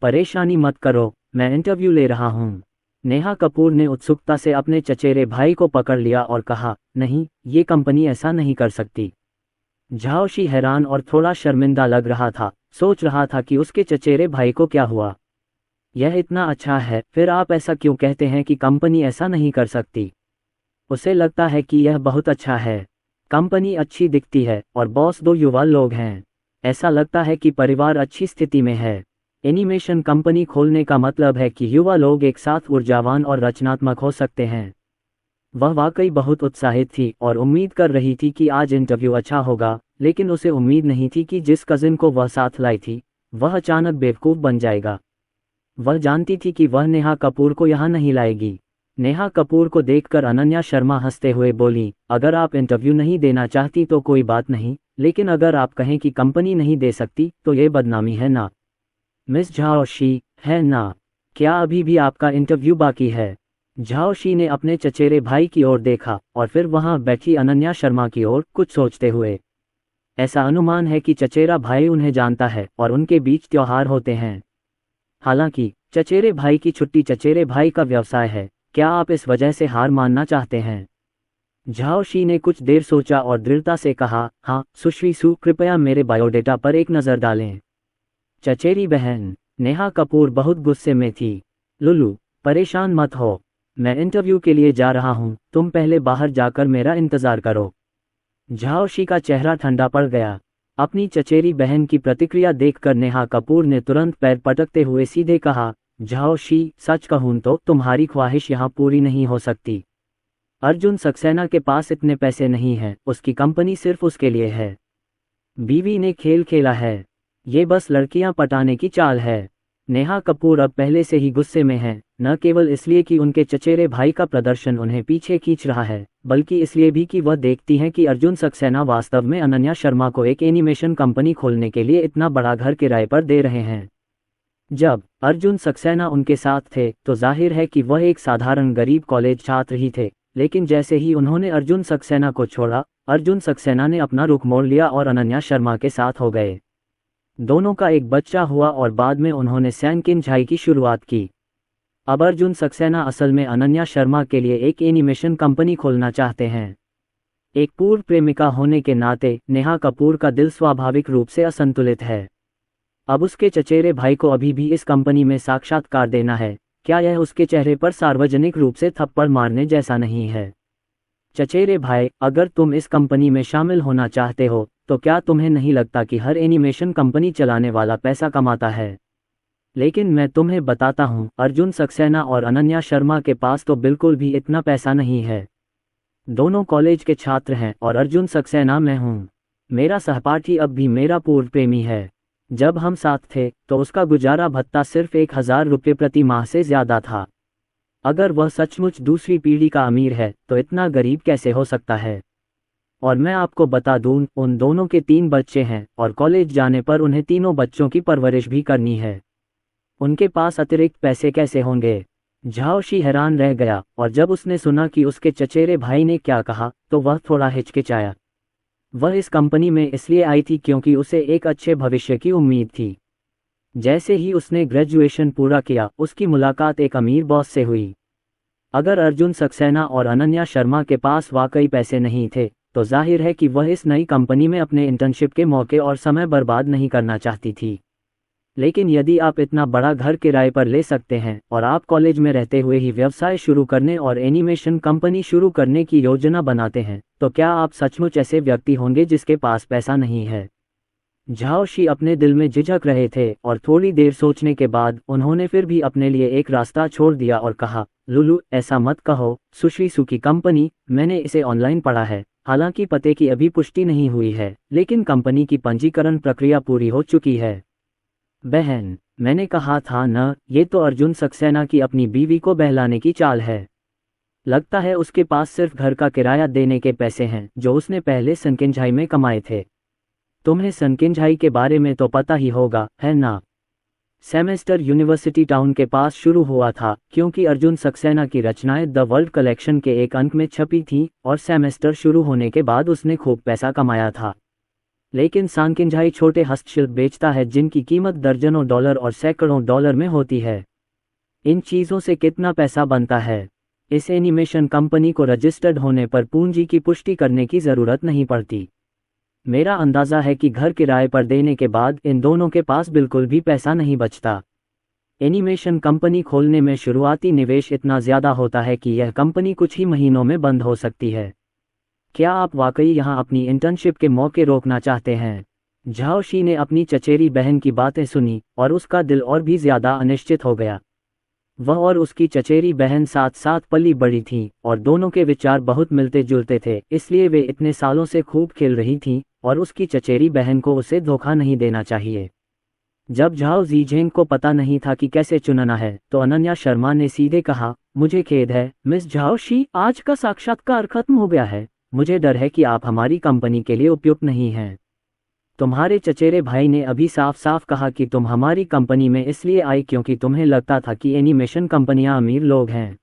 [SPEAKER 2] परेशानी मत करो, मैं इंटरव्यू ले रहा हूँ। नेहा कपूर ने उत्सुकता से अपने चचेरे भाई को पकड़ लिया और कहा, नहीं, ये कंपनी ऐसा नहीं कर सकती। झाओ शी हैरान और थोड़ा शर्मिंदा लग रहा था, सोच रहा था कि उसके चचेरे भाई को क्या हुआ। यह इतना अच्छा है, फिर आप ऐसा क्यों कहते हैं कि कंपनी ऐसा नहीं कर सकती? उसे लगता है कि यह बहुत अच्छा है। कंपनी अच्छी दिखती है और बॉस 2 युवा लोग हैं। ऐसा लगता है कि परिवार अच्छी स्थिति में है। एनिमेशन कंपनी खोलने का मतलब है कि युवा लोग एक साथ ऊर्जावान और रचनात्मक हो सकते हैं। वह वाकई बहुत उत्साहित थी और उम्मीद कर रही थी कि आज इंटरव्यू अच्छा होगा, लेकिन उसे उम्मीद नहीं थी कि जिस कजिन को वह साथ लाई थी वह अचानक बेवकूफ़ बन जाएगा। वह जानती थी कि वह नेहा कपूर को यहाँ नहीं लाएगी। नेहा कपूर को देखकर अनन्या शर्मा हंसते हुए बोली, अगर आप इंटरव्यू नहीं देना चाहती तो कोई बात नहीं, लेकिन अगर आप कहें कि कंपनी नहीं दे सकती तो ये बदनामी है ना। मिस झाओशी, है ना? क्या अभी भी आपका इंटरव्यू बाकी है? झाओशी ने अपने चचेरे भाई की ओर देखा और फिर वहां बैठी अनन्या शर्मा की ओर कुछ सोचते हुए। ऐसा अनुमान है कि चचेरा भाई उन्हें जानता है और उनके बीच त्योहार होते हैं। हालांकि चचेरे भाई की छुट्टी चचेरे भाई का व्यवसाय है, क्या आप इस वजह से हार मानना चाहते हैं? झाओशी ने कुछ देर सोचा और दृढ़ता से कहा, हाँ सुश्री सु, कृपया मेरे बायोडेटा पर एक नज़र डालें। चचेरी बहन नेहा कपूर बहुत गुस्से में थी। लुलू, परेशान मत हो, मैं इंटरव्यू के लिए जा रहा हूँ, तुम पहले बाहर जाकर मेरा इंतज़ार करो। झाओशी का चेहरा ठंडा पड़ गया। अपनी चचेरी बहन की प्रतिक्रिया देखकर नेहा कपूर ने तुरंत पैर पटकते हुए सीधे कहा, झाओशी, सच कहूँ तो तुम्हारी ख्वाहिश यहाँ पूरी नहीं हो सकती। अर्जुन सक्सेना के पास इतने पैसे नहीं हैं, उसकी कंपनी सिर्फ उसके लिए है। बीवी ने खेल खेला है, ये बस लड़कियां पटाने की चाल है। नेहा कपूर अब पहले से ही गुस्से में है, न केवल इसलिए कि उनके चचेरे भाई का प्रदर्शन उन्हें पीछे खींच रहा है, बल्कि इसलिए भी कि वह देखती हैं कि अर्जुन सक्सेना वास्तव में अनन्या शर्मा को एक एनिमेशन कंपनी खोलने के लिए इतना बड़ा घर किराए पर दे रहे हैं। जब अर्जुन सक्सेना उनके साथ थे तो जाहिर है कि वह एक साधारण गरीब कॉलेज छात्र ही थे, लेकिन जैसे ही उन्होंने अर्जुन सक्सेना को छोड़ा, अर्जुन सक्सेना ने अपना रुख मोड़ लिया और अनन्या शर्मा के साथ हो गए। दोनों का एक बच्चा हुआ और बाद में उन्होंने सैनकिन-झाई की शुरुआत की। अब अर्जुन सक्सेना असल में अनन्या शर्मा के लिए एक एनिमेशन कंपनी खोलना चाहते हैं। एक पूर्व प्रेमिका होने के नाते नेहा कपूर का दिल स्वाभाविक रूप से असंतुलित है। अब उसके चचेरे भाई को अभी भी इस कंपनी में साक्षात्कार देना है, क्या यह उसके चेहरे पर सार्वजनिक रूप से थप्पड़ मारने जैसा नहीं है? चचेरे भाई, अगर तुम इस कंपनी में शामिल होना चाहते हो तो क्या तुम्हें नहीं लगता कि हर एनिमेशन कंपनी चलाने वाला पैसा कमाता है? लेकिन मैं तुम्हें बताता हूँ, अर्जुन सक्सेना और अनन्या शर्मा के पास तो बिल्कुल भी इतना पैसा नहीं है। दोनों कॉलेज के छात्र हैं और अर्जुन सक्सेना मैं हूँ। मेरा सहपाठी अब भी मेरा पूर्व प्रेमी है। जब हम साथ थे तो उसका गुजारा भत्ता सिर्फ 1000 रुपये प्रति माह से ज़्यादा था। अगर वह सचमुच दूसरी पीढ़ी का अमीर है तो इतना गरीब कैसे हो सकता है? और मैं आपको बता दूं, उन दोनों के 3 बच्चे हैं और कॉलेज जाने पर उन्हें तीनों बच्चों की परवरिश भी करनी है। उनके पास अतिरिक्त पैसे कैसे होंगे? झाओशी हैरान रह गया और जब उसने सुना कि उसके चचेरे भाई ने क्या कहा तो वह थोड़ा हिचकिचाया। वह इस कंपनी में इसलिए आई थी क्योंकि उसे एक अच्छे भविष्य की उम्मीद थी। जैसे ही उसने ग्रेजुएशन पूरा किया, उसकी मुलाकात एक अमीर बॉस से हुई। अगर अर्जुन सक्सेना और अनन्या शर्मा के पास वाकई पैसे नहीं थे तो जाहिर है कि वह इस नई कंपनी में अपने इंटर्नशिप के मौके और समय बर्बाद नहीं करना चाहती थी। लेकिन यदि आप इतना बड़ा घर किराए पर ले सकते हैं और आप कॉलेज में रहते हुए ही व्यवसाय शुरू करने और एनिमेशन कंपनी शुरू करने की योजना बनाते हैं, तो क्या आप सचमुच ऐसे व्यक्ति होंगे जिसके पास पैसा नहीं है? झाओशी अपने दिल में झिझक रहे थे और थोड़ी देर सोचने के बाद उन्होंने फिर भी अपने लिए एक रास्ता छोड़ दिया और कहा, लुलू, ऐसा मत कहो, सुश्री सु की कंपनी, मैंने इसे ऑनलाइन पढ़ा है। हालांकि पते की अभी पुष्टि नहीं हुई है, लेकिन कंपनी की पंजीकरण प्रक्रिया पूरी हो चुकी है। बहन, मैंने कहा था न, ये तो अर्जुन सक्सेना की अपनी बीवी को बहलाने की चाल है। लगता है उसके पास सिर्फ घर का किराया देने के पैसे हैं जो उसने पहले सनकिन-झाई में कमाए थे। तुम्हें सनकिन-झाई के बारे में तो पता ही होगा, है ना? सेमेस्टर यूनिवर्सिटी टाउन के पास शुरू हुआ था क्योंकि अर्जुन सक्सेना की रचनाएं द वर्ल्ड कलेक्शन के एक अंक में छपी थीं और सेमेस्टर शुरू होने के बाद उसने खूब पैसा कमाया था। लेकिन सनकिन-झाई छोटे हस्तशिल्प बेचता है जिनकी कीमत दर्जनों डॉलर और सैकड़ों डॉलर में होती है। इन चीज़ों से कितना पैसा बनता है? इस एनिमेशन कंपनी को रजिस्टर्ड होने पर पूंजी की पुष्टि करने की ज़रूरत नहीं पड़ती। मेरा अंदाज़ा है कि घर किराए पर देने के बाद इन दोनों के पास बिल्कुल भी पैसा नहीं बचता। एनिमेशन कंपनी खोलने में शुरुआती निवेश इतना ज़्यादा होता है कि यह कंपनी कुछ ही महीनों में बंद हो सकती है। क्या आप वाकई यहाँ अपनी इंटर्नशिप के मौके रोकना चाहते हैं? झाओशी ने अपनी चचेरी बहन की बातें सुनी और उसका दिल और भी ज़्यादा अनिश्चित हो गया। वह और उसकी चचेरी बहन साथ साथ पली बड़ी थीं और दोनों के विचार बहुत मिलते जुलते थे, इसलिए वे इतने सालों से खूब खेल रही थीं। और उसकी चचेरी बहन को उसे धोखा नहीं देना चाहिए। जब झाओ जीझेंग को पता नहीं था कि कैसे चुनना है, तो अनन्या शर्मा ने सीधे कहा, मुझे खेद है मिस झाओ शी, आज का साक्षात्कार खत्म हो गया है। मुझे डर है कि आप हमारी कंपनी के लिए उपयुक्त नहीं हैं। तुम्हारे चचेरे भाई ने अभी साफ साफ कहा कि तुम हमारी कंपनी में इसलिए आई क्योंकि तुम्हें लगता था कि एनिमेशन कंपनियां अमीर लोग हैं।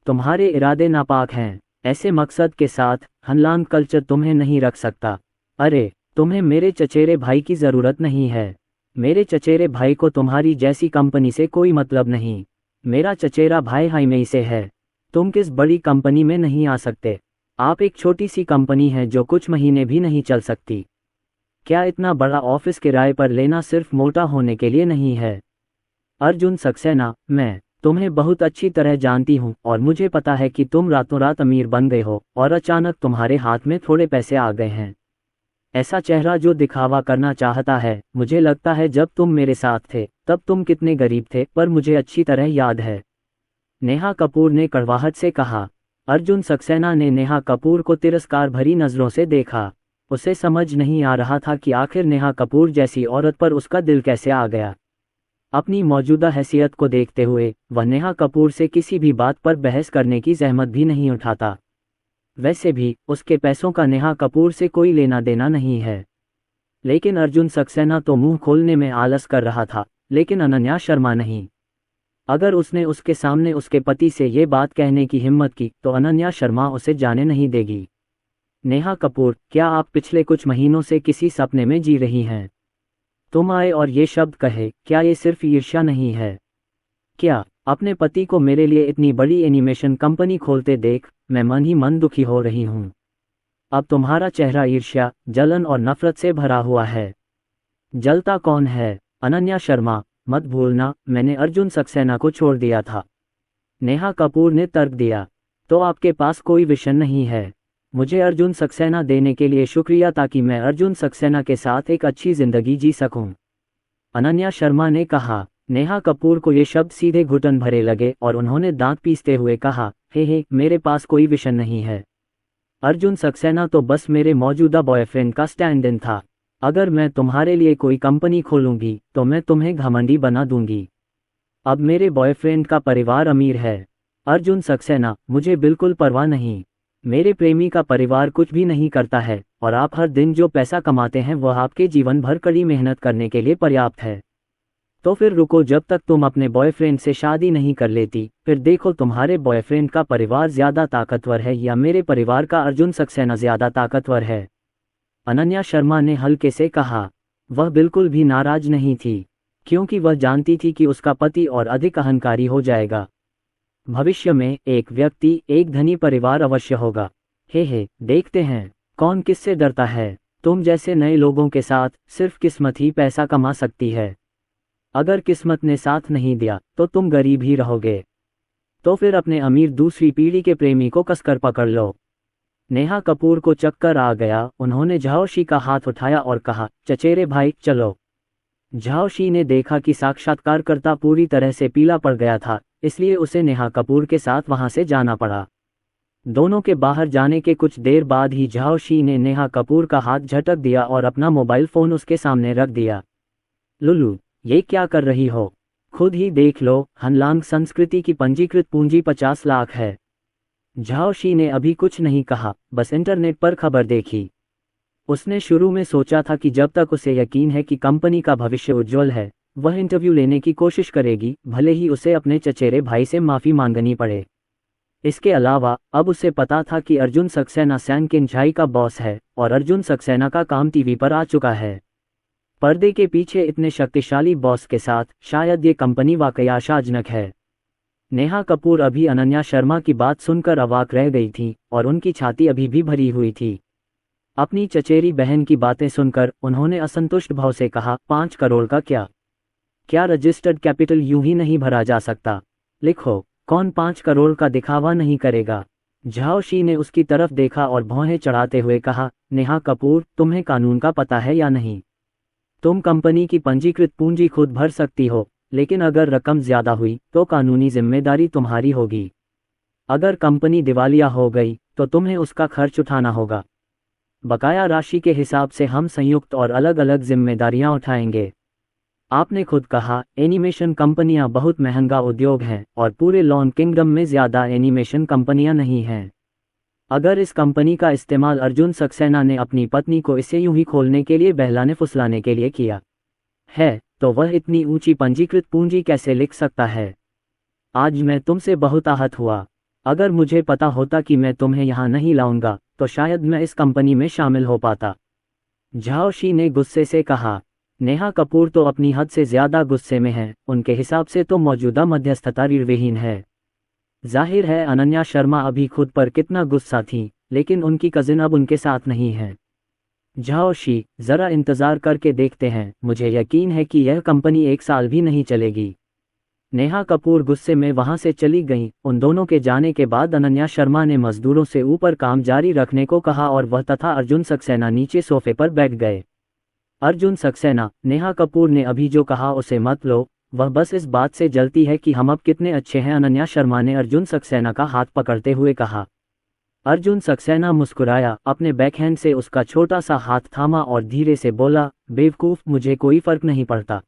[SPEAKER 2] तुम्हारे इरादे नापाक हैं। ऐसे मकसद के साथ हनलांग कल्चर तुम्हें नहीं रख सकता। अरे, तुम्हें मेरे चचेरे भाई की ज़रूरत नहीं है। मेरे चचेरे भाई को तुम्हारी जैसी कंपनी से कोई मतलब नहीं। मेरा चचेरा भाई हाईमेई से है। तुम किस बड़ी कंपनी में नहीं आ सकते। आप एक छोटी सी कंपनी है जो कुछ महीने भी नहीं चल सकती। क्या इतना बड़ा ऑफिस किराए पर लेना सिर्फ मोटा होने के लिए नहीं है? अर्जुन सक्सेना, मैं तुम्हें बहुत अच्छी तरह जानती हूँ और मुझे पता है कि तुम रातों रात अमीर बन गए हो और अचानक तुम्हारे हाथ में थोड़े पैसे आ गए हैं। ऐसा चेहरा जो दिखावा करना चाहता है। मुझे लगता है जब तुम मेरे साथ थे तब तुम कितने गरीब थे, पर मुझे अच्छी तरह याद है। नेहा कपूर ने कड़वाहट से कहा। अर्जुन सक्सेना ने नेहा कपूर को तिरस्कार भरी नज़रों से देखा। उसे समझ नहीं आ रहा था कि आखिर नेहा कपूर जैसी औरत पर उसका दिल कैसे आ गया। अपनी मौजूदा हैसियत को देखते हुए वह नेहा कपूर से किसी भी बात पर बहस करने की जहमत भी नहीं उठाता। वैसे भी उसके पैसों का नेहा कपूर से कोई लेना देना नहीं है। लेकिन अर्जुन सक्सेना तो मुंह खोलने में आलस कर रहा था, लेकिन अनन्या शर्मा नहीं। अगर उसने उसके सामने उसके पति से ये बात कहने की हिम्मत की तो अनन्या शर्मा उसे जाने नहीं देगी। नेहा कपूर, क्या आप पिछले कुछ महीनों से किसी सपने में जी रही हैं? तुम आए और ये शब्द कहे, क्या ये सिर्फ ईर्ष्या नहीं है? क्या अपने पति को मेरे लिए इतनी बड़ी एनिमेशन कंपनी खोलते देख मैं मन ही मन दुखी हो रही हूँ। अब तुम्हारा चेहरा ईर्ष्या, जलन और नफरत से भरा हुआ है। जलता कौन है? अनन्या शर्मा, मत भूलना मैंने अर्जुन सक्सेना को छोड़ दिया था। नेहा कपूर ने तर्क दिया। तो आपके पास कोई विजन नहीं है? मुझे अर्जुन सक्सेना देने के लिए शुक्रिया, ताकि मैं अर्जुन सक्सेना के साथ एक अच्छी जिंदगी जी सकूं। अनन्या शर्मा ने कहा। नेहा कपूर को ये शब्द सीधे घुटन भरे लगे और उन्होंने दांत पीसते हुए कहा, हे मेरे पास कोई विजन नहीं है। अर्जुन सक्सेना तो बस मेरे मौजूदा बॉयफ्रेंड का स्टैंड इन था। अगर मैं तुम्हारे लिए कोई कंपनी खोलूंगी तो मैं तुम्हें घमंडी बना दूंगी। अब मेरे बॉयफ्रेंड का परिवार अमीर है। अर्जुन सक्सेना, मुझे बिल्कुल परवाह नहीं। मेरे प्रेमी का परिवार कुछ भी नहीं करता है और आप हर दिन जो पैसा कमाते हैं वह आपके जीवन भर कड़ी मेहनत करने के लिए पर्याप्त है। तो फिर रुको, जब तक तुम अपने बॉयफ्रेंड से शादी नहीं कर लेती, फिर देखो तुम्हारे बॉयफ्रेंड का परिवार ज्यादा ताकतवर है या मेरे परिवार का अर्जुन सक्सेना ज्यादा ताकतवर है। अनन्या शर्मा ने हल्के से कहा। वह बिल्कुल भी नाराज नहीं थी, क्योंकि वह जानती थी कि उसका पति और अधिक अहंकारी हो जाएगा। भविष्य में एक व्यक्ति, एक धनी परिवार अवश्य होगा। हे देखते हैं कौन किससे डरता है। तुम जैसे नए लोगों के साथ सिर्फ किस्मत ही पैसा कमा सकती है। अगर किस्मत ने साथ नहीं दिया तो तुम गरीब ही रहोगे। तो फिर अपने अमीर दूसरी पीढ़ी के प्रेमी को कसकर पकड़ लो। नेहा कपूर को चक्कर आ गया। उन्होंने झाओशी का हाथ उठाया और कहा, चचेरे भाई चलो। झाओशी ने देखा कि साक्षात्कारकर्ता पूरी तरह से पीला पड़ गया था, इसलिए उसे नेहा कपूर के साथ वहां से जाना पड़ा। दोनों के बाहर जाने के कुछ देर बाद ही झाओशी ने नेहा कपूर का हाथ झटक दिया और अपना मोबाइल फोन उसके सामने रख दिया। लुलू, ये क्या कर रही हो? खुद ही देख लो, हनलांग संस्कृति की पंजीकृत पूंजी 50 लाख है। झाओशी ने अभी कुछ नहीं कहा, बस इंटरनेट पर खबर देखी। उसने शुरू में सोचा था कि जब तक उसे यकीन है कि कंपनी का भविष्य उज्जवल है, वह इंटरव्यू लेने की कोशिश करेगी, भले ही उसे अपने चचेरे भाई से माफी मांगनी पड़े। इसके अलावा अब उसे पता था कि अर्जुन सक्सेना सैन किंझाई का बॉस है और अर्जुन सक्सेना का काम टीवी पर आ चुका है। पर्दे के पीछे इतने शक्तिशाली बॉस के साथ शायद ये कंपनी वाकई आशाजनक है। नेहा कपूर अभी अनन्या शर्मा की बात सुनकर अवाक रह गई थी और उनकी छाती अभी भी भरी हुई थी। अपनी चचेरी बहन की बातें सुनकर उन्होंने असंतुष्ट भाव से कहा, 5 करोड़ का क्या रजिस्टर्ड कैपिटल यूं ही नहीं भरा जा सकता? लिखो, कौन 5 करोड़ का दिखावा नहीं करेगा? झाओशी ने उसकी तरफ देखा और भौहें चढ़ाते हुए कहा, नेहा कपूर, तुम्हें कानून का पता है या नहीं? तुम कंपनी की पंजीकृत पूंजी खुद भर सकती हो, लेकिन अगर रकम ज्यादा हुई तो कानूनी जिम्मेदारी तुम्हारी होगी। अगर कंपनी दिवालिया हो गई तो तुम्हें उसका खर्च उठाना होगा। बकाया राशि के हिसाब से हम संयुक्त और अलग अलग जिम्मेदारियां उठाएंगे। आपने खुद कहा, एनिमेशन कंपनियां बहुत महंगा उद्योग हैं और पूरे लॉन किंगडम में ज़्यादा एनिमेशन कंपनियां नहीं हैं। अगर इस कंपनी का इस्तेमाल अर्जुन सक्सेना ने अपनी पत्नी को इसे यूं ही खोलने के लिए बहलाने फुसलाने के लिए किया है, तो वह इतनी ऊंची पंजीकृत पूंजी कैसे लिख सकता है? आज मैं तुमसे बहुत आहत हुआ। अगर मुझे पता होता कि मैं तुम्हें यहाँ नहीं लाऊंगा, तो शायद मैं इस कंपनी में शामिल हो पाता। झाओशी ने गुस्से से कहा। नेहा कपूर तो अपनी हद से ज्यादा गुस्से में है, उनके हिसाब से तो मौजूदा मध्यस्थता ऋणविहीन है। जाहिर है अनन्या शर्मा अभी खुद पर कितना गुस्सा थी, लेकिन उनकी कजिन अब उनके साथ नहीं है। झाओशी, जरा इंतजार करके देखते हैं, मुझे यकीन है कि यह कंपनी 1 साल भी नहीं चलेगी। नेहा कपूर गुस्से में वहां से चली गईं। उन दोनों के जाने के बाद अनन्या शर्मा ने मजदूरों से ऊपर काम जारी रखने को कहा और वह तथा अर्जुन सक्सेना नीचे सोफे पर बैठ गए। अर्जुन सक्सेना, नेहा कपूर ने अभी जो कहा उसे मत लो, वह बस इस बात से जलती है कि हम अब कितने अच्छे हैं। अनन्या शर्मा ने अर्जुन सक्सेना का हाथ पकड़ते हुए कहा। अर्जुन सक्सेना मुस्कुराया, अपने बैकहैंड से उसका छोटा सा हाथ थामा और धीरे से बोला, बेवकूफ, मुझे कोई फर्क नहीं पड़ता।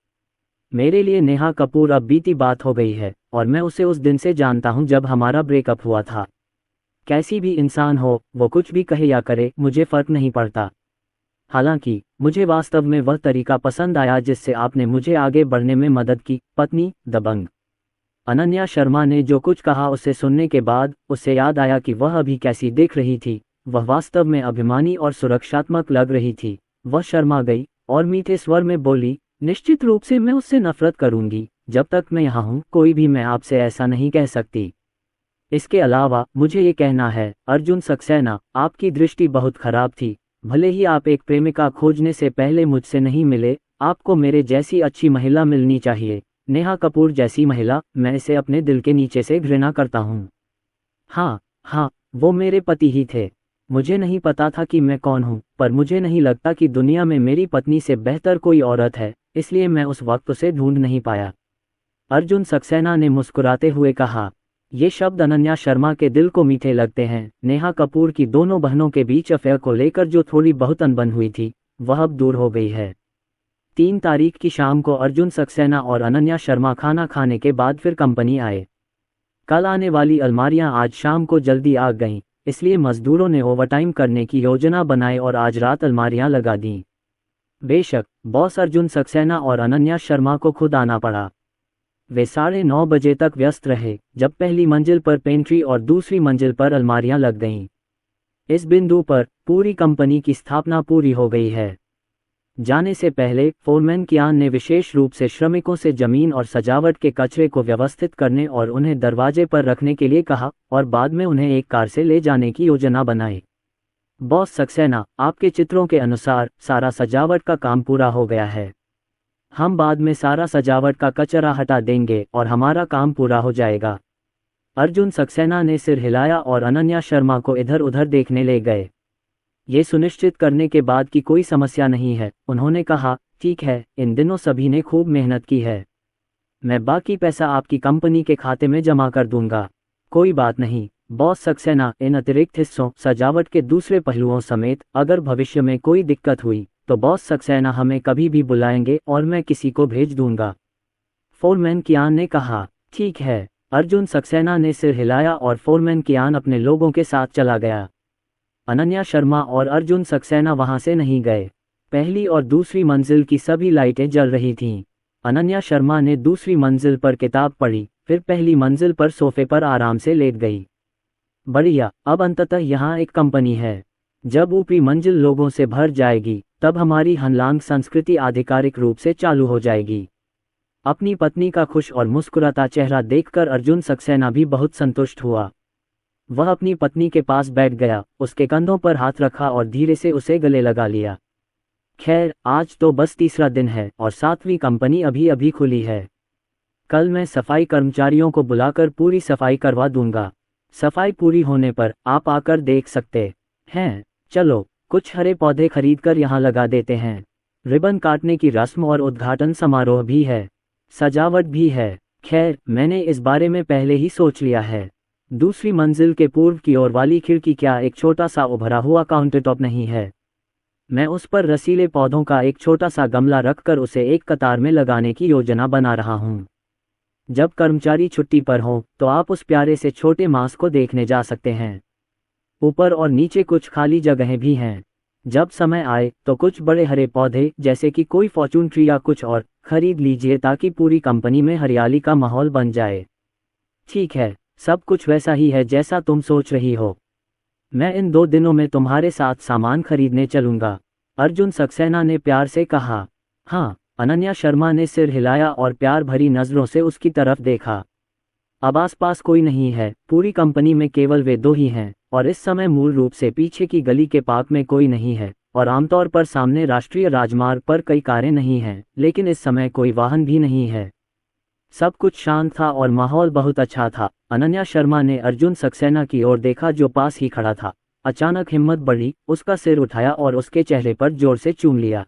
[SPEAKER 2] मेरे लिए नेहा कपूर अब बीती बात हो गई है और मैं उसे उस दिन से जानता हूं जब हमारा ब्रेकअप हुआ था। कैसी भी इंसान हो, वो कुछ भी कहे या करे, मुझे फर्क नहीं पड़ता। हालांकि मुझे वास्तव में वह तरीका पसंद आया जिससे आपने मुझे आगे बढ़ने में मदद की। पत्नी दबंग। अनन्या शर्मा ने जो कुछ कहा उसे सुनने के बाद उसे याद आया कि वह अभी कैसी दिख रही थी। वह वास्तव में अभिमानी और सुरक्षात्मक लग रही थी। वह शर्मा गई और मीठे स्वर में बोली, निश्चित रूप से मैं उससे नफरत करूंगी। जब तक मैं यहाँ हूँ, कोई भी मैं आपसे ऐसा नहीं कह सकती। इसके अलावा मुझे ये कहना है, अर्जुन सक्सेना, आपकी दृष्टि बहुत खराब थी। भले ही आप एक प्रेमिका खोजने से पहले मुझसे नहीं मिले, आपको मेरे जैसी अच्छी महिला मिलनी चाहिए। नेहा कपूर जैसी महिला, मैं इसे अपने दिल के नीचे से घृणा करता हूँ। हाँ, वो मेरे पति ही थे। मुझे नहीं पता था कि मैं कौन हूँ, पर मुझे नहीं लगता कि दुनिया में मेरी पत्नी से बेहतर कोई औरत है, इसलिए मैं उस वक्त उसे ढूंढ नहीं पाया। अर्जुन सक्सेना ने मुस्कुराते हुए कहा। ये शब्द अनन्या शर्मा के दिल को मीठे लगते हैं। नेहा कपूर की दोनों बहनों के बीच अफेयर को लेकर जो थोड़ी बहुत अनबन हुई थी, वह अब दूर हो गई है। 3 तारीख की शाम को अर्जुन सक्सेना और अनन्या शर्मा खाना खाने के बाद फिर कंपनी आए। कल आने वाली अलमारियां आज शाम को जल्दी आ गईं, इसलिए मजदूरों ने ओवरटाइम करने की योजना बनाई और आज रात अलमारियां लगा दीं। बेशक बॉस अर्जुन सक्सेना और अनन्या शर्मा को खुद आना पड़ा। वे 9:30 बजे तक व्यस्त रहे, जब पहली मंजिल पर पेंट्री और दूसरी मंजिल पर अलमारियां लग गईं। इस बिंदु पर पूरी कंपनी की स्थापना पूरी हो गई है। जाने से पहले फोरमैन कियान ने विशेष रूप से श्रमिकों से जमीन और सजावट के कचरे को व्यवस्थित करने और उन्हें दरवाजे पर रखने के लिए कहा और बाद में उन्हें एक कार से ले जाने की योजना बनाई। बॉस सक्सेना, आपके चित्रों के अनुसार सारा सजावट का काम पूरा हो गया है। हम बाद में सारा सजावट का कचरा हटा देंगे और हमारा काम पूरा हो जाएगा। अर्जुन सक्सेना ने सिर हिलाया और अनन्या शर्मा को इधर उधर देखने ले गए। ये सुनिश्चित करने के बाद कि कोई समस्या नहीं है, उन्होंने कहा, ठीक है, इन दिनों सभी ने खूब मेहनत की है। मैं बाकी पैसा आपकी कंपनी के खाते में जमा कर दूंगा। कोई बात नहीं बॉस सक्सेना, इन अतिरिक्त हिस्सों, सजावट के दूसरे पहलुओं समेत अगर भविष्य में कोई दिक्कत हुई तो बॉस सक्सेना हमें कभी भी बुलाएंगे और मैं किसी को भेज दूंगा। फोरमैन कियान ने कहा। ठीक है। अर्जुन सक्सेना ने सिर हिलाया और फोरमैन कियान अपने लोगों के साथ चला गया। अनन्या शर्मा और अर्जुन सक्सेना वहां से नहीं गए। पहली और दूसरी मंजिल की सभी लाइटें जल रही थीं। अनन्या शर्मा ने दूसरी मंजिल पर किताब पढ़ी, फिर पहली मंजिल पर सोफे पर आराम से लेट गई। बढ़िया, अब अंततः यहाँ एक कंपनी है। जब ऊपरी मंजिल लोगों से भर जाएगी, तब हमारी हनलांग संस्कृति आधिकारिक रूप से चालू हो जाएगी। अपनी पत्नी का खुश और मुस्कुराता चेहरा देखकर अर्जुन सक्सेना भी बहुत संतुष्ट हुआ। वह अपनी पत्नी के पास बैठ गया, उसके कंधों पर हाथ रखा और धीरे से उसे गले लगा लिया। खैर, आज तो बस तीसरा दिन है और 7वीं कंपनी अभी अभी खुली है। कल मैं सफाई कर्मचारियों को बुलाकर पूरी सफाई करवा दूंगा। सफाई पूरी होने पर आप आकर देख सकते हैं। चलो, कुछ हरे पौधे खरीदकर यहाँ लगा देते हैं। रिबन काटने की रस्म और उद्घाटन समारोह भी है, सजावट भी है। खैर, मैंने इस बारे में पहले ही सोच लिया है। दूसरी मंजिल के पूर्व की ओर वाली खिड़की क्या एक छोटा सा उभरा हुआ काउंटरटॉप नहीं है? मैं उस पर रसीले पौधों का एक छोटा सा गमला रखकर उसे एक कतार में लगाने की योजना बना रहा हूँ। जब कर्मचारी छुट्टी पर हों तो आप उस प्यारे से छोटे मांस को देखने जा सकते हैं। ऊपर और नीचे कुछ खाली जगहें भी हैं। जब समय आए तो कुछ बड़े हरे पौधे जैसे कि कोई फॉर्चून ट्री या कुछ और खरीद लीजिए ताकि पूरी कंपनी में हरियाली का माहौल बन जाए। ठीक है, सब कुछ वैसा ही है जैसा तुम सोच रही हो। मैं इन 2 दिनों में तुम्हारे साथ सामान खरीदने चलूंगा, अर्जुन सक्सेना ने प्यार से कहा। हाँ, अनन्या शर्मा ने सिर हिलाया और प्यार भरी नज़रों से उसकी तरफ देखा। अब आसपास कोई नहीं है, पूरी कंपनी में केवल वे 2 ही हैं, और इस समय मूल रूप से पीछे की गली के पार्क में कोई नहीं है, और आमतौर पर सामने राष्ट्रीय राजमार्ग पर कई कारें नहीं हैं, लेकिन इस समय कोई वाहन भी नहीं है। सब कुछ शांत था और माहौल बहुत अच्छा था। अनन्या शर्मा ने अर्जुन सक्सेना की ओर देखा जो पास ही खड़ा था। अचानक हिम्मत बढ़ी, उसका सिर उठाया और उसके चेहरे पर जोर से चूम लिया।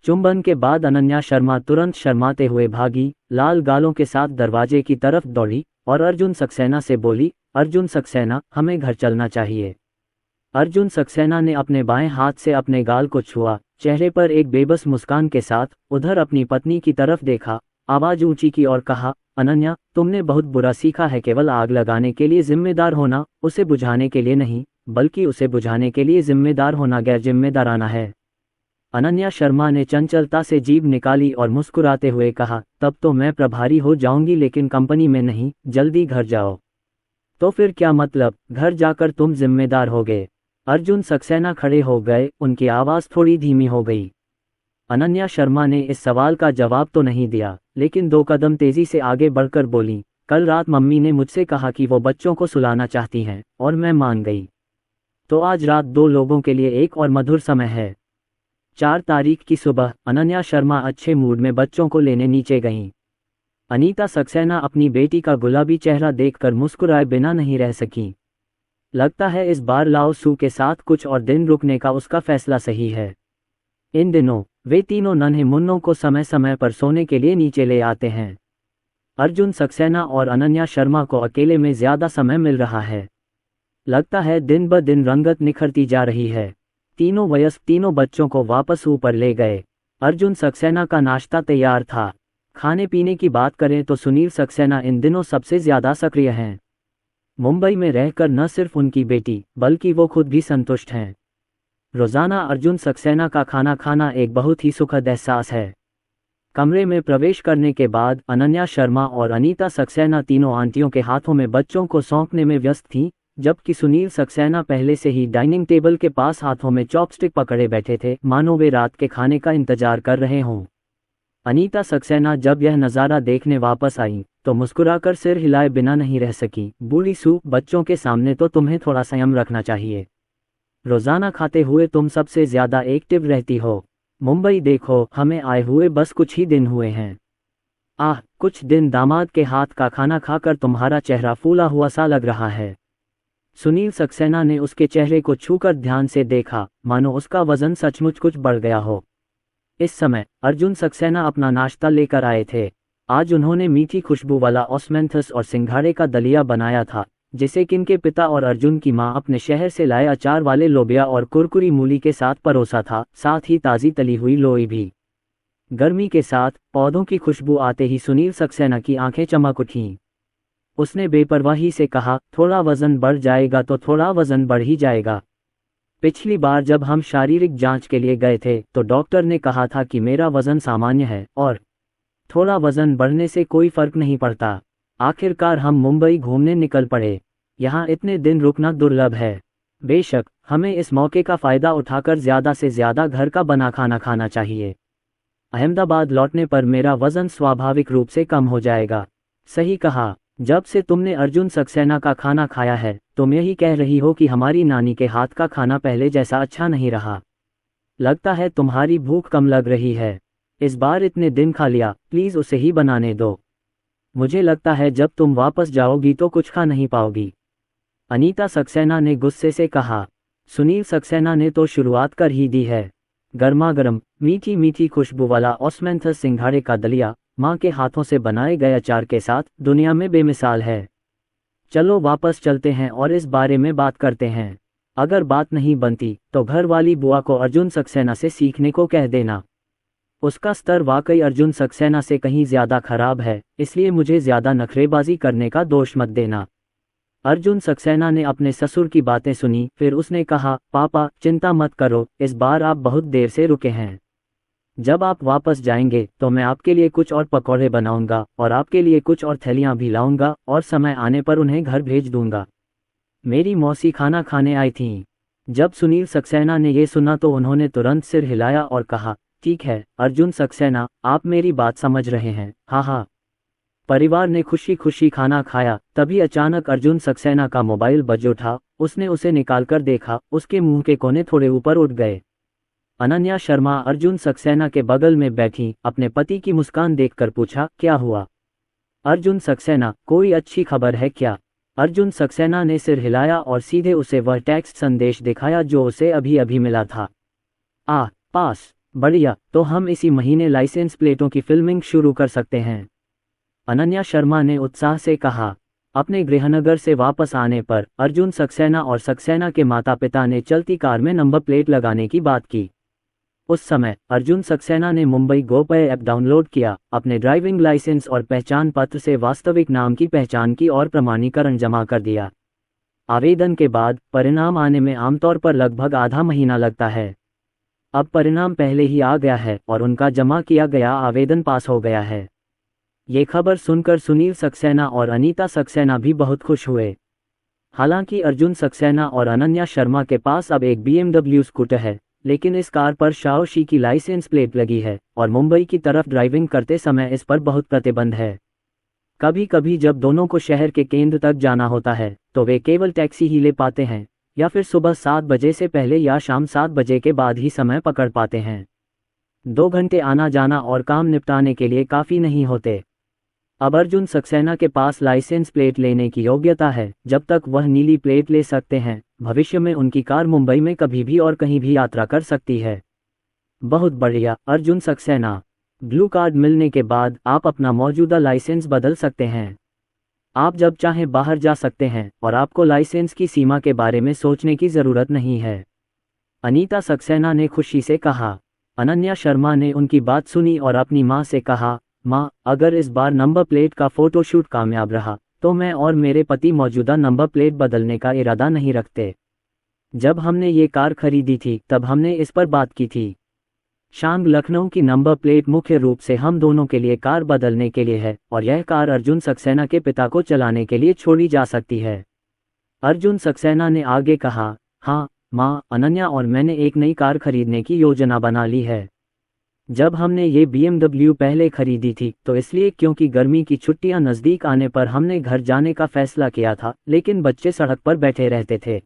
[SPEAKER 2] चुंबन के बाद अनन्या शर्मा तुरंत शर्माते हुए भागी, लाल गालों के साथ दरवाजे की तरफ दौड़ी और अर्जुन सक्सेना से बोली, अर्जुन सक्सेना, हमें घर चलना चाहिए। अर्जुन सक्सेना ने अपने बाएं हाथ से अपने गाल को छुआ, चेहरे पर एक बेबस मुस्कान के साथ उधर अपनी पत्नी की तरफ देखा, आवाज ऊंची की और कहा, अनन्या, तुमने बहुत बुरा सीखा है। केवल आग लगाने के लिए जिम्मेदार होना, उसे बुझाने के लिए नहीं, बल्कि उसे बुझाने के लिए जिम्मेदार होना गैर जिम्मेदाराना है। अनन्या शर्मा ने चंचलता से जीभ निकाली और मुस्कुराते हुए कहा, तब तो मैं प्रभारी हो जाऊंगी, लेकिन कंपनी में नहीं। जल्दी घर जाओ। तो फिर क्या मतलब, घर जाकर तुम जिम्मेदार होगे? अर्जुन सक्सेना खड़े हो गए, उनकी आवाज़ थोड़ी धीमी हो गई। अनन्या शर्मा ने इस सवाल का जवाब तो नहीं दिया, लेकिन 2 कदम तेजी से आगे बढ़कर बोली, कल रात मम्मी ने मुझसे कहा कि वो बच्चों को सुलाना चाहती हैं, और मैं मान गई। तो आज रात 2 लोगों के लिए एक और मधुर समय है। 4 तारीख की सुबह अनन्या शर्मा अच्छे मूड में बच्चों को लेने नीचे गईं। अनीता सक्सेना अपनी बेटी का गुलाबी चेहरा देखकर मुस्कुराए बिना नहीं रह सकी। लगता है इस बार लाओ सू के साथ कुछ और दिन रुकने का उसका फैसला सही है। इन दिनों वे तीनों नन्हे मुन्नों को समय समय पर सोने के लिए नीचे ले आते हैं। अर्जुन सक्सेना और अनन्या शर्मा को अकेले में ज्यादा समय मिल रहा है। लगता है दिन ब दिन रंगत निखरती जा रही है। तीनों वयस्क तीनों बच्चों को वापस ऊपर ले गए। अर्जुन सक्सेना का नाश्ता तैयार था। खाने पीने की बात करें तो सुनील सक्सेना इन दिनों सबसे ज्यादा सक्रिय हैं। मुंबई में रहकर न सिर्फ उनकी बेटी बल्कि वो खुद भी संतुष्ट हैं। रोजाना अर्जुन सक्सेना का खाना खाना एक बहुत ही सुखद एहसास है। कमरे में प्रवेश करने के बाद अनन्या शर्मा और अनीता सक्सेना तीनों आंटियों के हाथों में बच्चों को सौंपने में व्यस्त थीं, जबकि सुनील सक्सेना पहले से ही डाइनिंग टेबल के पास हाथों में चॉपस्टिक पकड़े बैठे थे, मानो वे रात के खाने का इंतजार कर रहे हों। अनीता सक्सेना जब यह नज़ारा देखने वापस आई तो मुस्कुराकर सिर हिलाए बिना नहीं रह सकी। बूढ़ी सू, बच्चों के सामने तो तुम्हें थोड़ा संयम रखना चाहिए। रोजाना खाते हुए तुम सबसे ज्यादा एक्टिव रहती हो। मुंबई देखो, हमें आए हुए बस कुछ ही दिन हुए हैं। कुछ दिन दामाद के हाथ का खाना खाकर तुम्हारा चेहरा फूला हुआ सा लग रहा है। सुनील सक्सेना ने उसके चेहरे को छूकर ध्यान से देखा, मानो उसका वजन सचमुच कुछ बढ़ गया हो। इस समय अर्जुन सक्सेना अपना नाश्ता लेकर आए थे। आज उन्होंने मीठी खुशबू वाला ऑस्मेंथस और सिंघाड़े का दलिया बनाया था, जिसे किनके पिता और अर्जुन की मां अपने शहर से लाए अचार वाले लोबिया और कुरकुरी मूली के साथ परोसा था, साथ ही ताज़ी तली हुई लोई भी। गर्मी के साथ पौधों की खुशबू आते ही सुनील सक्सेना की आंखें चमक उठीं। उसने बेपरवाही से कहा, थोड़ा वजन बढ़ जाएगा तो थोड़ा वजन बढ़ ही जाएगा। पिछली बार जब हम शारीरिक जांच के लिए गए थे तो डॉक्टर ने कहा था कि मेरा वजन सामान्य है और थोड़ा वजन बढ़ने से कोई फर्क नहीं पड़ता। आखिरकार हम मुंबई घूमने निकल पड़े। यहाँ इतने दिन रुकना दुर्लभ है। बेशक हमें इस मौके का फ़ायदा उठाकर ज़्यादा से ज़्यादा घर का बना खाना खाना चाहिए। अहमदाबाद लौटने पर मेरा वज़न स्वाभाविक रूप से कम हो जाएगा। सही कहा, जब से तुमने अर्जुन सक्सेना का खाना खाया है तुम यही कह रही हो कि हमारी नानी के हाथ का खाना पहले जैसा अच्छा नहीं रहा। लगता है तुम्हारी भूख कम लग रही है। इस बार इतने दिन खा लिया, प्लीज़ उसे ही बनाने दो। मुझे लगता है जब तुम वापस जाओगी तो कुछ खा नहीं पाओगी। अनीता सक्सेना ने गुस्से से कहा। सुनील सक्सेना ने तो शुरुआत कर ही दी है। गर्मा गर्म मीठी मीठी खुशबू वाला ऑस्मेंथस सिंघाड़े का दलिया माँ के हाथों से बनाए गए अचार के साथ दुनिया में बेमिसाल है। चलो वापस चलते हैं और इस बारे में बात करते हैं। अगर बात नहीं बनती तो घर वाली बुआ को अर्जुन सक्सेना से सीखने को कह देना। उसका स्तर वाकई अर्जुन सक्सेना से कहीं ज़्यादा खराब है, इसलिए मुझे ज़्यादा नखरेबाजी करने का दोष मत देना। अर्जुन सक्सेना ने अपने ससुर की बातें सुनी, फिर उसने कहा, पापा चिंता मत करो, इस बार आप बहुत देर से रुके हैं। जब आप वापस जाएंगे तो मैं आपके लिए कुछ और पकौड़े बनाऊंगा और आपके लिए कुछ और थैलियां भी लाऊंगा और समय आने पर उन्हें घर भेज दूंगा। मेरी मौसी खाना खाने आई थीं। जब सुनील सक्सेना ने ये सुना तो उन्होंने तुरंत सिर हिलाया और कहा, ठीक है अर्जुन सक्सेना, आप मेरी बात समझ रहे हैं। हाँ हाँ। परिवार ने खुशी खुशी खाना खाया। तभी अचानक अर्जुन सक्सेना का मोबाइल बज उठा। उसने उसे निकालकर देखा, उसके मुंह के कोने थोड़े ऊपर उठ गए। अनन्या शर्मा अर्जुन सक्सेना के बगल में बैठी अपने पति की मुस्कान देखकर पूछा, क्या हुआ? अर्जुन सक्सेना, कोई अच्छी खबर है क्या? अर्जुन सक्सेना ने सिर हिलाया और सीधे उसे वह टेक्स्ट संदेश दिखाया जो उसे अभी अभी मिला था। पास, बढ़िया, तो हम इसी महीने लाइसेंस प्लेटों की फिल्मिंग शुरू कर सकते हैं, अनन्या शर्मा ने उत्साह से कहा। अपने गृहनगर से वापस आने पर अर्जुन सक्सेना और सक्सेना के माता पिता ने चलती कार में नंबर प्लेट लगाने की बात की। उस समय अर्जुन सक्सेना ने मुंबई गोपे ऐप डाउनलोड किया, अपने ड्राइविंग लाइसेंस और पहचान पत्र से वास्तविक नाम की पहचान की और प्रमाणीकरण जमा कर दिया। आवेदन के बाद परिणाम आने में आमतौर पर लगभग आधा महीना लगता है। अब परिणाम पहले ही आ गया है और उनका जमा किया गया आवेदन पास हो गया है। ये खबर सुनकर सुनील सक्सेना और अनीता सक्सेना भी बहुत खुश हुए। हालांकि अर्जुन सक्सेना और अनन्या शर्मा के पास अब एक BMW स्कूटर है, लेकिन इस कार पर शाओशी की लाइसेंस प्लेट लगी है और मुंबई की तरफ ड्राइविंग करते समय इस पर बहुत प्रतिबंध है। कभी कभी जब दोनों को शहर के केंद्र तक जाना होता है तो वे केवल टैक्सी ही ले पाते हैं या फिर सुबह 7 बजे से पहले या शाम 7 बजे के बाद ही समय पकड़ पाते हैं। 2 घंटे आना जाना और काम निपटाने के लिए काफ़ी नहीं होते। अब अर्जुन सक्सेना के पास लाइसेंस प्लेट लेने की योग्यता है। जब तक वह नीली प्लेट ले सकते हैं, भविष्य में उनकी कार मुंबई में कभी भी और कहीं भी यात्रा कर सकती है। बहुत बढ़िया अर्जुन सक्सेना, ब्लू कार्ड मिलने के बाद आप अपना मौजूदा लाइसेंस बदल सकते हैं। आप जब चाहें बाहर जा सकते हैं और आपको लाइसेंस की सीमा के बारे में सोचने की ज़रूरत नहीं है, अनीता सक्सेना ने खुशी से कहा। अनन्या शर्मा ने उनकी बात सुनी और अपनी मां से कहा, मां, अगर इस बार नंबर प्लेट का फोटोशूट कामयाब रहा तो मैं और मेरे पति मौजूदा नंबर प्लेट बदलने का इरादा नहीं रखते। जब हमने ये कार खरीदी थी तब हमने इस पर बात की थी। शांग लखनऊ की नंबर प्लेट मुख्य रूप से हम दोनों के लिए कार बदलने के लिए है और यह कार अर्जुन सक्सेना के पिता को चलाने के लिए छोड़ी जा सकती है। अर्जुन सक्सेना ने आगे कहा, हाँ माँ, अनन्या और मैंने एक नई कार खरीदने की योजना बना ली है। जब हमने ये BMW पहले खरीदी थी तो इसलिए क्योंकि गर्मी की छुट्टियां नज़दीक आने पर हमने घर जाने का फैसला किया था, लेकिन बच्चे सड़क पर बैठे रहते थे।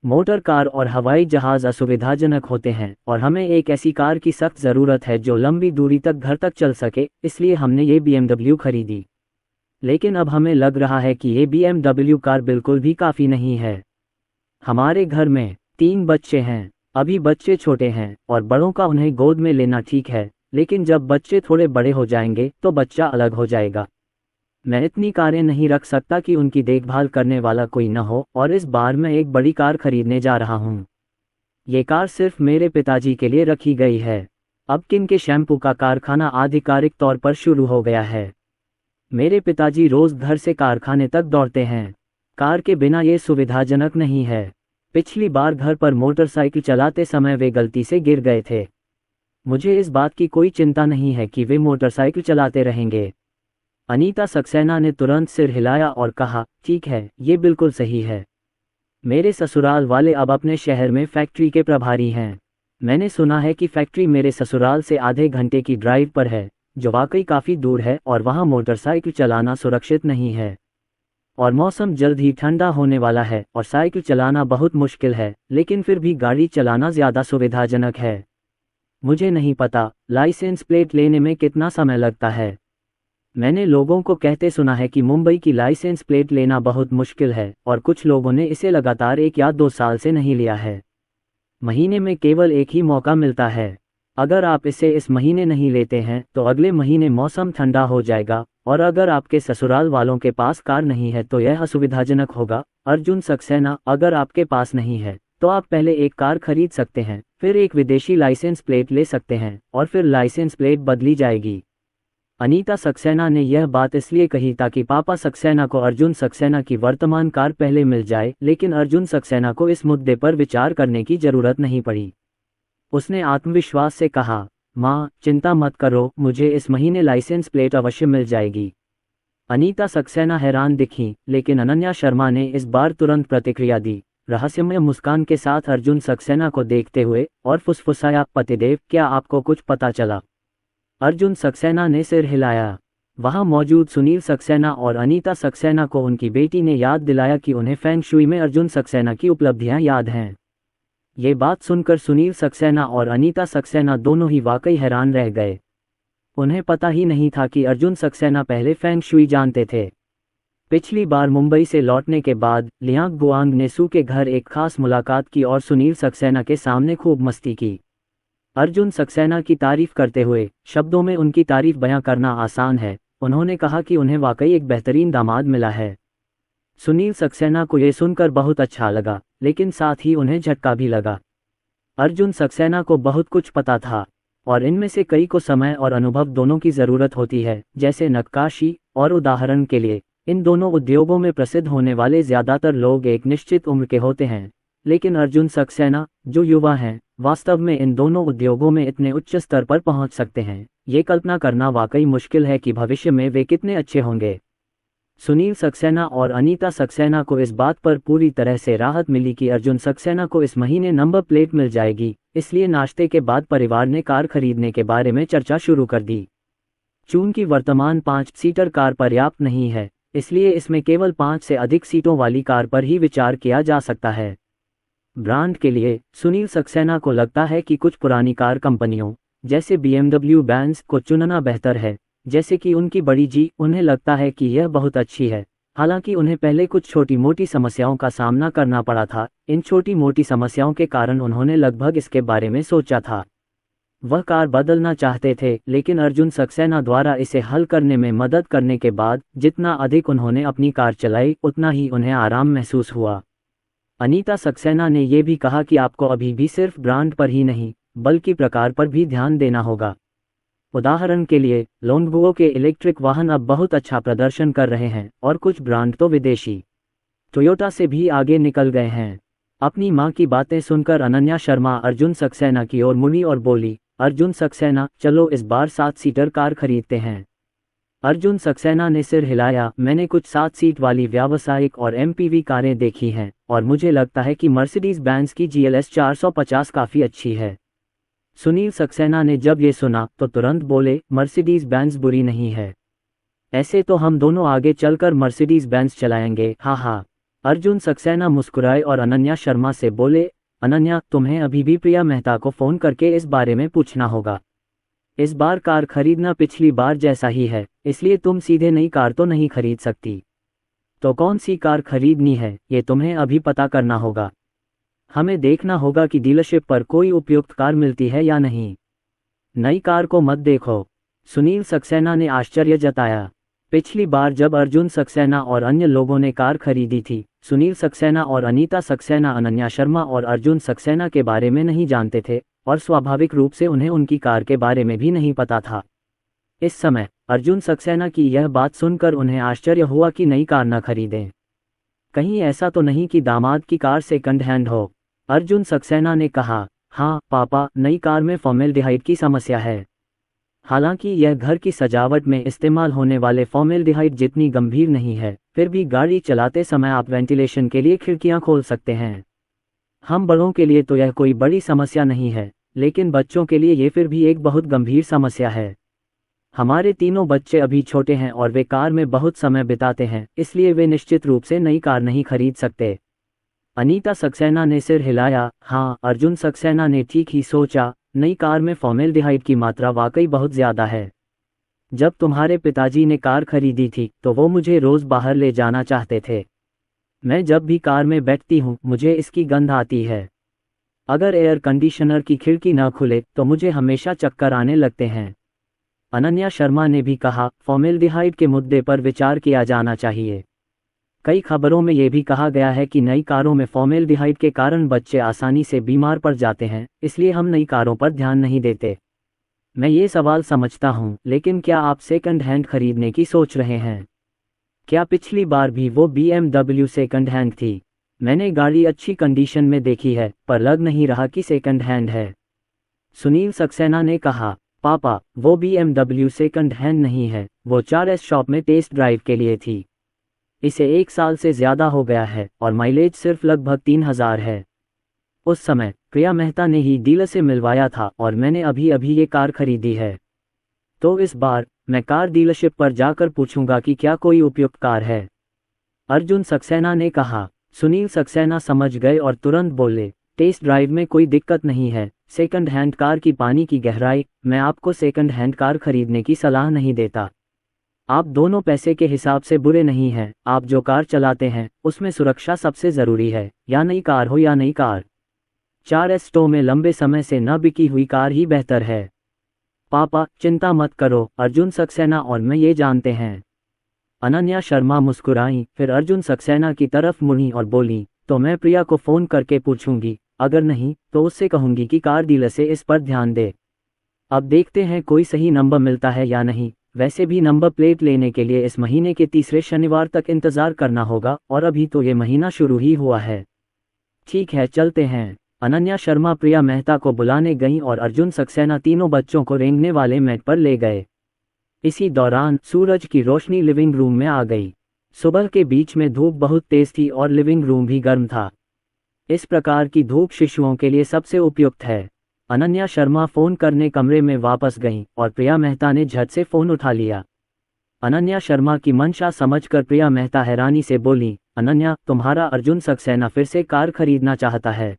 [SPEAKER 2] मोटर कार और हवाई जहाज़ असुविधाजनक होते हैं और हमें एक ऐसी कार की सख्त ज़रूरत है जो लंबी दूरी तक घर तक चल सके, इसलिए हमने ये BMW खरीदी। लेकिन अब हमें लग रहा है कि ये BMW कार बिल्कुल भी काफ़ी नहीं है। हमारे घर में 3 बच्चे हैं। अभी बच्चे छोटे हैं और बड़ों का उन्हें गोद में लेना ठीक है, लेकिन जब बच्चे थोड़े बड़े हो जाएंगे तो बच्चा अलग हो जाएगा। मैं इतनी कारें नहीं रख सकता कि उनकी देखभाल करने वाला कोई न हो और इस बार मैं एक बड़ी कार खरीदने जा रहा हूँ। ये कार सिर्फ मेरे पिताजी के लिए रखी गई है। अब किन के शैम्पू का कारखाना आधिकारिक तौर पर शुरू हो गया है। मेरे पिताजी रोज घर से कारखाने तक दौड़ते हैं। कार के बिना ये सुविधाजनक नहीं है। पिछली बार घर पर मोटरसाइकिल चलाते समय वे गलती से गिर गए थे। मुझे इस बात की कोई चिंता नहीं है कि वे मोटरसाइकिल चलाते रहेंगे। अनीता सक्सेना ने तुरंत सिर हिलाया और कहा, ठीक है, ये बिल्कुल सही है। मेरे ससुराल वाले अब अपने शहर में फैक्ट्री के प्रभारी हैं। मैंने सुना है कि फैक्ट्री मेरे ससुराल से आधे घंटे की ड्राइव पर है, जो वाकई काफ़ी दूर है और वहाँ मोटरसाइकिल चलाना सुरक्षित नहीं है। और मौसम जल्द ही ठंडा होने वाला है और साइकिल चलाना बहुत मुश्किल है, लेकिन फिर भी गाड़ी चलाना ज़्यादा सुविधाजनक है। मुझे नहीं पता लाइसेंस प्लेट लेने में कितना समय लगता है। मैंने लोगों को कहते सुना है कि मुंबई की लाइसेंस प्लेट लेना बहुत मुश्किल है और कुछ लोगों ने इसे लगातार 1 या 2 साल से नहीं लिया है। महीने में केवल एक ही मौका मिलता है। अगर आप इसे इस महीने नहीं लेते हैं तो अगले महीने मौसम ठंडा हो जाएगा और अगर आपके ससुराल वालों के पास कार नहीं है तो यह असुविधाजनक होगा। अर्जुन सक्सेना, अगर आपके पास नहीं है तो आप पहले एक कार खरीद सकते हैं, फिर एक विदेशी लाइसेंस प्लेट ले सकते हैं और फिर लाइसेंस प्लेट बदली जाएगी। अनीता सक्सेना ने यह बात इसलिए कही ताकि पापा सक्सेना को अर्जुन सक्सेना की वर्तमान कार पहले मिल जाए, लेकिन अर्जुन सक्सेना को इस मुद्दे पर विचार करने की जरूरत नहीं पड़ी। उसने आत्मविश्वास से कहा, माँ चिंता मत करो, मुझे इस महीने लाइसेंस प्लेट अवश्य मिल जाएगी। अनीता सक्सेना हैरान दिखीं, लेकिन अनन्या शर्मा ने इस बार तुरंत प्रतिक्रिया दी, रहस्यमय मुस्कान के साथ अर्जुन सक्सेना को देखते हुए, और फुसफुसाया, पतिदेव क्या आपको कुछ पता चला? अर्जुन सक्सेना ने सिर हिलाया। वहां मौजूद सुनील सक्सेना और अनीता सक्सेना को उनकी बेटी ने याद दिलाया कि उन्हें फेंग शुई में अर्जुन सक्सेना की उपलब्धियां याद हैं। ये बात सुनकर सुनील सक्सेना और अनीता सक्सेना दोनों ही वाकई हैरान रह गए। उन्हें पता ही नहीं था कि अर्जुन सक्सेना पहले फेंग शुई जानते थे। पिछली बार मुंबई से लौटने के बाद लियांग गुआंग ने सू के घर एक खास मुलाकात की और सुनील सक्सेना के सामने खूब मस्ती की। अर्जुन सक्सेना की तारीफ करते हुए, शब्दों में उनकी तारीफ बयां करना आसान है, उन्होंने कहा कि उन्हें वाकई एक बेहतरीन दामाद मिला है। सुनील सक्सेना को यह सुनकर बहुत अच्छा लगा, लेकिन साथ ही उन्हें झटका भी लगा। अर्जुन सक्सेना को बहुत कुछ पता था, और इनमें से कई को समय और अनुभव दोनों की ज़रूरत होती है, जैसे नक्काशी, और उदाहरण के लिए इन दोनों उद्योगों में प्रसिद्ध होने वाले ज़्यादातर लोग एक निश्चित उम्र के होते हैं, लेकिन अर्जुन सक्सेना, जो युवा हैं, वास्तव में इन दोनों उद्योगों में इतने उच्च स्तर पर पहुंच सकते हैं, ये कल्पना करना वाकई मुश्किल है कि भविष्य में वे कितने अच्छे होंगे। सुनील सक्सेना और अनीता सक्सेना को इस बात पर पूरी तरह से राहत मिली कि अर्जुन सक्सेना को इस महीने नंबर प्लेट मिल जाएगी, इसलिए नाश्ते के बाद परिवार ने कार खरीदने के बारे में चर्चा शुरू कर दी। चूंकि वर्तमान 5 सीटर कार पर्याप्त नहीं है, इसलिए इसमें केवल 5 से अधिक सीटों वाली कार पर ही विचार किया जा सकता है। ब्रांड के लिए सुनील सक्सेना को लगता है कि कुछ पुरानी कार कंपनियों, जैसे BMW बेंज को चुनना बेहतर है, जैसे कि उनकी बड़ी जी। उन्हें लगता है कि यह बहुत अच्छी है, हालांकि उन्हें पहले कुछ छोटी मोटी समस्याओं का सामना करना पड़ा था। इन छोटी मोटी समस्याओं के कारण उन्होंने लगभग इसके बारे में सोचा था। वह कार बदलना चाहते थे, लेकिन अर्जुन सक्सेना द्वारा इसे हल करने में मदद करने के बाद जितना अधिक उन्होंने अपनी कार चलाई, उतना ही उन्हें आराम महसूस हुआ। अनीता सक्सेना ने यह भी कहा कि आपको अभी भी सिर्फ ब्रांड पर ही नहीं, बल्कि प्रकार पर भी ध्यान देना होगा। उदाहरण के लिए, लोंगबुओ के इलेक्ट्रिक वाहन अब बहुत अच्छा प्रदर्शन कर रहे हैं, और कुछ ब्रांड तो विदेशी टोयोटा से भी आगे निकल गए हैं। अपनी मां की बातें सुनकर अनन्या शर्मा अर्जुन सक्सेना की ओर मुड़ी और बोली, अर्जुन सक्सेना, चलो इस बार 7 सीटर कार खरीदते हैं। अर्जुन सक्सेना ने सिर हिलाया, मैंने कुछ 7 सीट वाली व्यावसायिक और MPV कारें देखी हैं, और मुझे लगता है कि मर्सिडीज बेंज की GLS 450 काफ़ी अच्छी है। सुनील सक्सेना ने जब ये सुना तो तुरंत बोले, मर्सिडीज बेंज बुरी नहीं है। ऐसे तो हम दोनों आगे चलकर मर्सिडीज बेंज चलाएंगे, हाँ हाँ। अर्जुन सक्सेना मुस्कुराए और अनन्या शर्मा से बोले, अनन्या, तुम्हें अभी भी प्रिया मेहता को फ़ोन करके इस बारे में पूछना होगा। इस बार कार खरीदना पिछली बार जैसा ही है, इसलिए तुम सीधे नई कार तो नहीं खरीद सकती। तो कौन सी कार खरीदनी है, ये तुम्हें अभी पता करना होगा। हमें देखना होगा कि डीलरशिप पर कोई उपयुक्त कार मिलती है या नहीं। नई कार को मत देखो, सुनील सक्सेना ने आश्चर्य जताया। पिछली बार जब अर्जुन सक्सेना और अन्य लोगों ने कार खरीदी थी, सुनील सक्सेना और अनीता सक्सेना अनन्या शर्मा और अर्जुन सक्सेना के बारे में नहीं जानते थे, और स्वाभाविक रूप से उन्हें उनकी कार के बारे में भी नहीं पता था। इस समय अर्जुन सक्सेना की यह बात सुनकर उन्हें आश्चर्य हुआ कि नई कार न खरीदें। कहीं ऐसा तो नहीं कि दामाद की कार सेकंड हैंड हो। अर्जुन सक्सेना ने कहा, हाँ पापा, नई कार में फॉर्मेल्डिहाइड की समस्या है। हालांकि यह घर की सजावट में इस्तेमाल होने वाले फॉर्मेल्डिहाइड जितनी गंभीर नहीं है, फिर भी गाड़ी चलाते समय आप वेंटिलेशन के लिए खिड़कियां खोल सकते हैं। हम बड़ों के लिए तो यह कोई बड़ी समस्या नहीं है, लेकिन बच्चों के लिए ये फिर भी एक बहुत गंभीर समस्या है। हमारे तीनों बच्चे अभी छोटे हैं और वे कार में बहुत समय बिताते हैं, इसलिए वे निश्चित रूप से नई कार नहीं खरीद सकते। अनीता सक्सेना ने सिर हिलाया, हाँ। अर्जुन सक्सेना ने ठीक ही सोचा, नई कार में फॉर्मेल्डिहाइड की मात्रा वाकई बहुत ज़्यादा है। जब तुम्हारे पिताजी ने कार खरीदी थी तो वो मुझे रोज़ बाहर ले जाना चाहते थे। मैं जब भी कार में बैठती हूँ मुझे इसकी गंध आती है। अगर एयर कंडीशनर की खिड़की न खुले तो मुझे हमेशा चक्कर आने लगते हैं। अनन्या शर्मा ने भी कहा, फॉर्मेल्डिहाइड के मुद्दे पर विचार किया जाना चाहिए। कई खबरों में ये भी कहा गया है कि नई कारों में फॉर्मेल्डिहाइड के कारण बच्चे आसानी से बीमार पड़ जाते हैं, इसलिए हम नई कारों पर ध्यान नहीं देते। मैं ये सवाल समझता हूँ, लेकिन क्या आप सेकंड हैंड खरीदने की सोच रहे हैं? क्या पिछली बार भी वो BMW सेकंड हैंड थी? मैंने गाड़ी अच्छी कंडीशन में देखी है, पर लग नहीं रहा कि सेकंड हैंड है। सुनील सक्सेना ने कहा, पापा, वो BMW सेकंड हैंड नहीं है, वो 4S शॉप में टेस्ट ड्राइव के लिए थी। इसे 1 साल से ज़्यादा हो गया है और माइलेज सिर्फ लगभग 3000 है। उस समय प्रिया मेहता ने ही डीलर से मिलवाया था और मैंने अभी अभी ये कार खरीदी है। तो इस बार मैं कार डीलरशिप पर जाकर पूछूंगा कि क्या कोई उपयुक्त कार है। अर्जुन सक्सेना ने कहा। सुनील सक्सेना समझ गए और तुरंत बोले, टेस्ट ड्राइव में कोई दिक्कत नहीं है। सेकंड हैंड कार की पानी की गहराई, मैं आपको सेकंड हैंड कार खरीदने की सलाह नहीं देता। आप दोनों पैसे के हिसाब से बुरे नहीं हैं। आप जो कार चलाते हैं उसमें सुरक्षा सबसे ज़रूरी है, या नई कार हो या नई कार। 4S स्टो में लंबे समय से न बिकी हुई कार ही बेहतर है। पापा, चिंता मत करो, अर्जुन सक्सेना और मैं ये जानते हैं। अनन्या शर्मा मुस्कुराई, फिर अर्जुन सक्सेना की तरफ मुड़ी और बोली, तो मैं प्रिया को फ़ोन करके पूछूंगी, अगर नहीं तो उससे कहूंगी कि कार डीलर से इस पर ध्यान दे। अब देखते हैं कोई सही नंबर मिलता है या नहीं। वैसे भी नंबर प्लेट लेने के लिए इस महीने के तीसरे शनिवार तक इंतज़ार करना होगा और अभी तो ये महीना शुरू ही हुआ है। ठीक है, चलते हैं। अनन्या शर्मा प्रिया मेहता को बुलाने गईं और अर्जुन सक्सेना तीनों बच्चों को रेंगने वाले मैट पर ले गए। इसी दौरान सूरज की रोशनी लिविंग रूम में आ गई। सुबह के बीच में धूप बहुत तेज थी और लिविंग रूम भी गर्म था। इस प्रकार की धूप शिशुओं के लिए सबसे उपयुक्त है। अनन्या शर्मा फ़ोन करने कमरे में वापस गईं और प्रिया मेहता ने झट से फ़ोन उठा लिया। अनन्या शर्मा की मंशा समझकर प्रिया मेहता हैरानी से बोली, अनन्या, तुम्हारा अर्जुन सक्सेना फिर से कार खरीदना चाहता है?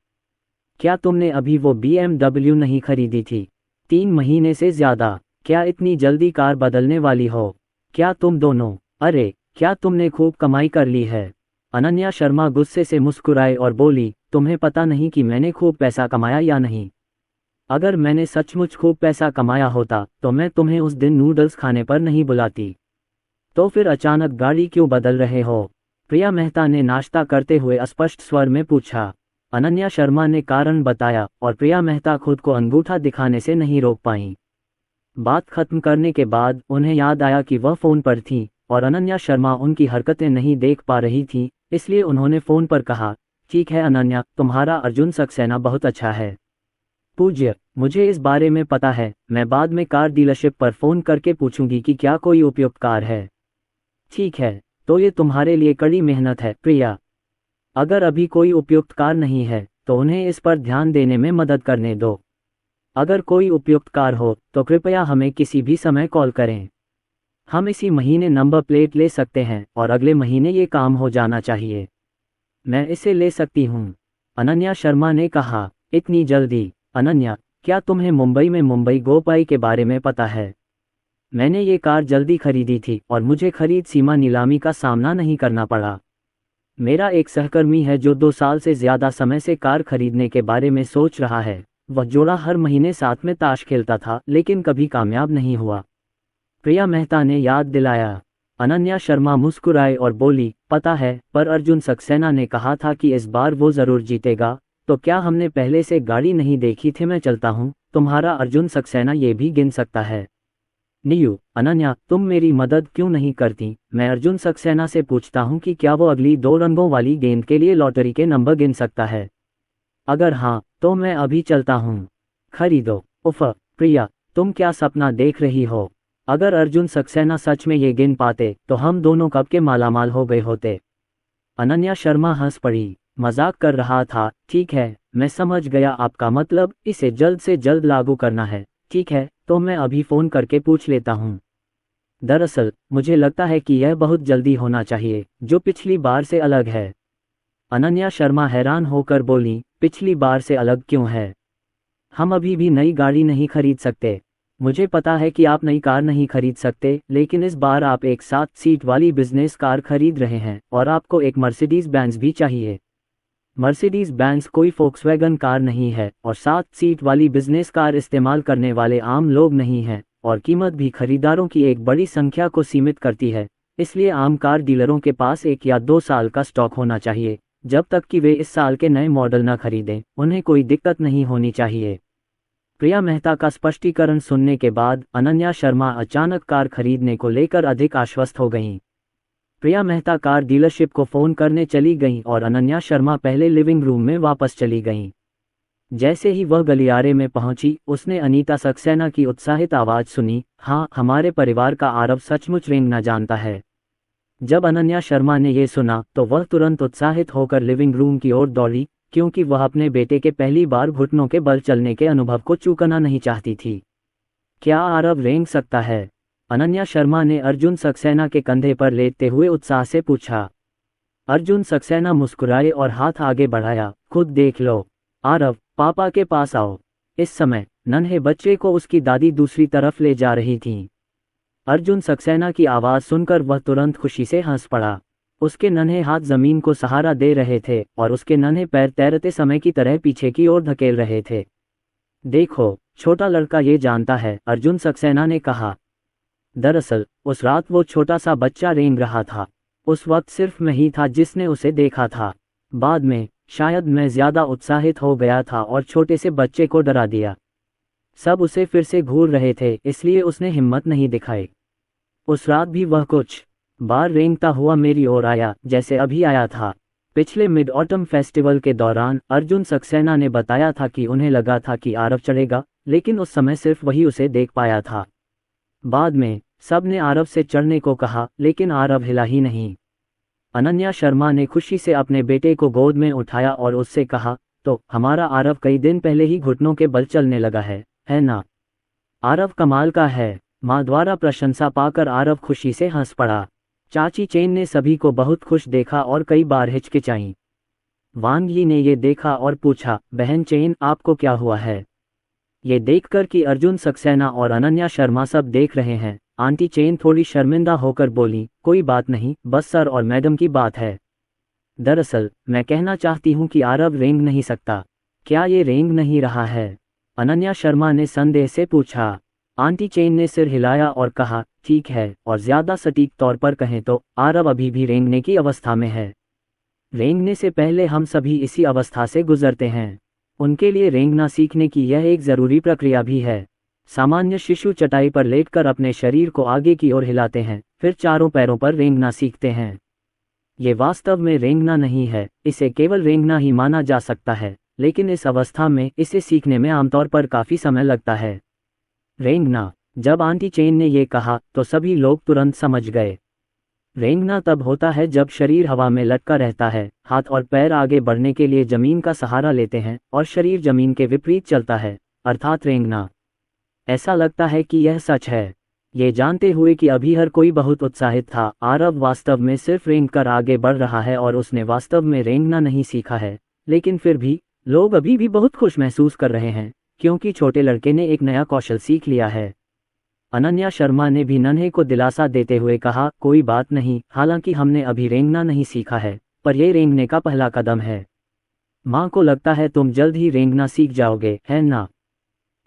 [SPEAKER 2] क्या तुमने अभी वो BMW नहीं खरीदी थी? 3 महीने से ज़्यादा। क्या इतनी जल्दी कार बदलने वाली हो? क्या तुम दोनों, अरे, क्या तुमने खूब कमाई कर ली है? अनन्या शर्मा गुस्से से मुस्कुराए और बोली, तुम्हें पता नहीं कि मैंने खूब पैसा कमाया या नहीं? अगर मैंने सचमुच खूब पैसा कमाया होता तो मैं तुम्हें उस दिन नूडल्स खाने पर नहीं बुलाती। तो फिर अचानक गाड़ी क्यों बदल रहे हो? प्रिया मेहता ने नाश्ता करते हुए अस्पष्ट स्वर में पूछा। अनन्या शर्मा ने कारण बताया और प्रिया मेहता खुद को अंगूठा दिखाने से नहीं रोक पाईं। बात खत्म करने के बाद उन्हें याद आया कि वह फ़ोन पर थी और अनन्या शर्मा उनकी हरकतें नहीं देख पा रही थी, इसलिए उन्होंने फ़ोन पर कहा, ठीक है अनन्या, तुम्हारा अर्जुन सक्सेना बहुत अच्छा है। पूज्य, मुझे इस बारे में पता है। मैं बाद में कार डीलरशिप पर फ़ोन करके पूछूंगी कि क्या कोई उपयुक्त कार है। ठीक है, तो ये तुम्हारे लिए कड़ी मेहनत है प्रिया। अगर अभी कोई उपयुक्त कार नहीं है तो उन्हें इस पर ध्यान देने में मदद करने दो। अगर कोई उपयुक्त कार हो तो कृपया हमें किसी भी समय कॉल करें। हम इसी महीने नंबर प्लेट ले सकते हैं और अगले महीने ये काम हो जाना चाहिए। मैं इसे ले सकती हूँ, अनन्या शर्मा ने कहा। इतनी जल्दी? अनन्या, क्या तुम्हें मुंबई में मुंबई गोपाई के बारे में पता है? मैंने ये कार जल्दी खरीदी थी और मुझे खरीद सीमा नीलामी का सामना नहीं करना पड़ा। मेरा एक सहकर्मी है जो 2 साल से ज़्यादा समय से कार खरीदने के बारे में सोच रहा है। वह जोड़ा हर महीने साथ में ताश खेलता था लेकिन कभी कामयाब नहीं हुआ। प्रिया मेहता ने याद दिलाया। अनन्या शर्मा मुस्कुराए और बोली, पता है, पर अर्जुन सक्सेना ने कहा था कि इस बार वो ज़रूर जीतेगा। तो क्या हमने पहले से गाड़ी नहीं देखी थी? मैं चलता हूँ, तुम्हारा अर्जुन सक्सेना ये भी गिन सकता है। नीयू, अनन्या, तुम मेरी मदद क्यों नहीं करती? मैं अर्जुन सक्सेना से पूछता हूँ कि क्या वो अगली 2 रंगों वाली गेंद के लिए लॉटरी के नंबर गिन सकता है। अगर हाँ, तो मैं अभी चलता हूँ। खरीदो। उफ प्रिया, तुम क्या सपना देख रही हो? अगर अर्जुन सक्सेना सच में ये गिन पाते तो हम दोनों कब के मालामाल हो गए होते। अनन्या शर्मा हंस पड़ी। मजाक कर रहा था। ठीक है, मैं समझ गया आपका मतलब इसे जल्द से जल्द लागू करना है। ठीक है, तो मैं अभी फ़ोन करके पूछ लेता हूँ। दरअसल मुझे लगता है कि यह बहुत जल्दी होना चाहिए, जो पिछली बार से अलग है। अनन्या शर्मा हैरान होकर बोली, पिछली बार से अलग क्यों है? हम अभी भी नई गाड़ी नहीं खरीद सकते। मुझे पता है कि आप नई कार नहीं खरीद सकते, लेकिन इस बार आप एक 7 सीट वाली बिजनेस कार खरीद रहे हैं और आपको एक मर्सिडीज बेंज भी चाहिए। मर्सिडीज बेंज कोई फोक्सवैगन कार नहीं है और 7 सीट वाली बिजनेस कार इस्तेमाल करने वाले आम लोग नहीं हैं, और कीमत भी खरीदारों की एक बड़ी संख्या को सीमित करती है। इसलिए आम कार डीलरों के पास 1 या 2 साल का स्टॉक होना चाहिए। जब तक कि वे इस साल के नए मॉडल न खरीदें, उन्हें कोई दिक्कत नहीं होनी चाहिए। प्रिया मेहता का स्पष्टीकरण सुनने के बाद अनन्या शर्मा अचानक कार खरीदने को लेकर अधिक आश्वस्त हो गईं। प्रिया मेहता कार डीलरशिप को फ़ोन करने चली गईं और अनन्या शर्मा पहले लिविंग रूम में वापस चली गईं। जैसे ही वह गलियारे में पहुंची, उसने अनीता सक्सेना की उत्साहित आवाज़ सुनी, हाँ, हमारे परिवार का आरव सचमुच रेंगना जानता है। जब अनन्या शर्मा ने ये सुना तो वह तुरंत उत्साहित होकर लिविंग रूम की ओर दौड़ी, क्योंकि वह अपने बेटे के पहली बार घुटनों के बल चलने के अनुभव को चूकना नहीं चाहती थी। क्या आरव रेंग सकता है? अनन्या शर्मा ने अर्जुन सक्सेना के कंधे पर लेटते हुए उत्साह से पूछा। अर्जुन सक्सेना मुस्कुराए और हाथ आगे बढ़ाया, खुद देख लो। आरव, पापा के पास आओ। इस समय नन्हे बच्चे को उसकी दादी दूसरी तरफ ले जा रही थीं। अर्जुन सक्सेना की आवाज़ सुनकर वह तुरंत खुशी से हंस पड़ा। उसके नन्हे हाथ जमीन को सहारा दे रहे थे और उसके नन्हे पैर तैरते समय की तरह पीछे की ओर धकेल रहे थे। देखो, छोटा लड़का ये जानता है, अर्जुन सक्सेना ने कहा। दरअसल उस रात वो छोटा सा बच्चा रेंग रहा था। उस वक्त सिर्फ मैं ही था जिसने उसे देखा था। बाद में शायद मैं ज्यादा उत्साहित हो गया था और छोटे से बच्चे को डरा दिया। सब उसे फिर से घूर रहे थे, इसलिए उसने हिम्मत नहीं दिखाई। उस रात भी वह कुछ बार रेंगता हुआ मेरी ओर आया, जैसे अभी आया था। पिछले मिड ऑटम फेस्टिवल के दौरान अर्जुन सक्सेना ने बताया था कि उन्हें लगा था कि आरव चढ़ेगा, लेकिन उस समय सिर्फ वही उसे देख पाया था। बाद में सब ने आरव से चढ़ने को कहा, लेकिन आरव हिला ही नहीं। अनन्या शर्मा ने खुशी से अपने बेटे को गोद में उठाया और उससे कहा, तो हमारा आरव कई दिन पहले ही घुटनों के बल चलने लगा है ना? आरव कमाल का है। माँ द्वारा प्रशंसा पाकर आरव खुशी से हंस पड़ा। चाची चेन ने सभी को बहुत खुश देखा और कई बार हिचकिचाई। वांग यी ने ये देखा और पूछा, बहन चेन, आपको क्या हुआ है? ये देखकर कि अर्जुन सक्सेना और अनन्या शर्मा सब देख रहे हैं, आंटी चेन थोड़ी शर्मिंदा होकर बोली, कोई बात नहीं, बस सर और मैडम की बात है। दरअसल मैं कहना चाहती हूँ कि आरव रेंग नहीं सकता। क्या ये रेंग नहीं रहा है? अनन्या शर्मा ने संदेह से पूछा। आंटी चेन ने सिर हिलाया और कहा, ठीक है, और ज्यादा सटीक तौर पर कहें तो आरव अभी भी रेंगने की अवस्था में है। रेंगने से पहले हम सभी इसी अवस्था से गुजरते हैं। उनके लिए रेंगना सीखने की यह एक ज़रूरी प्रक्रिया भी है। सामान्य शिशु चटाई पर लेटकर अपने शरीर को आगे की ओर हिलाते हैं, फिर चारों पैरों पर रेंगना सीखते हैं। ये वास्तव में रेंगना नहीं है, इसे केवल रेंगना ही माना जा सकता है, लेकिन इस अवस्था में इसे सीखने में आमतौर पर काफ़ी समय लगता है। रेंगना। जब आंटी चेन ने ये कहा तो सभी लोग तुरंत समझ गए। रेंगना तब होता है जब शरीर हवा में लटका रहता है, हाथ और पैर आगे बढ़ने के लिए जमीन का सहारा लेते हैं और शरीर जमीन के विपरीत चलता है, अर्थात रेंगना। ऐसा लगता है कि यह सच है। ये जानते हुए कि अभी हर कोई बहुत उत्साहित था, आरव वास्तव में सिर्फ रेंग कर आगे बढ़ रहा है और उसने वास्तव में रेंगना नहीं सीखा है, लेकिन फिर भी लोग अभी भी बहुत खुश महसूस कर रहे हैं, क्योंकि छोटे लड़के ने एक नया कौशल सीख लिया है। अनन्या शर्मा ने भी नन्हे को दिलासा देते हुए कहा, कोई बात नहीं, हालांकि हमने अभी रेंगना नहीं सीखा है, पर यह रेंगने का पहला कदम है। माँ को लगता है तुम जल्द ही रेंगना सीख जाओगे, है ना?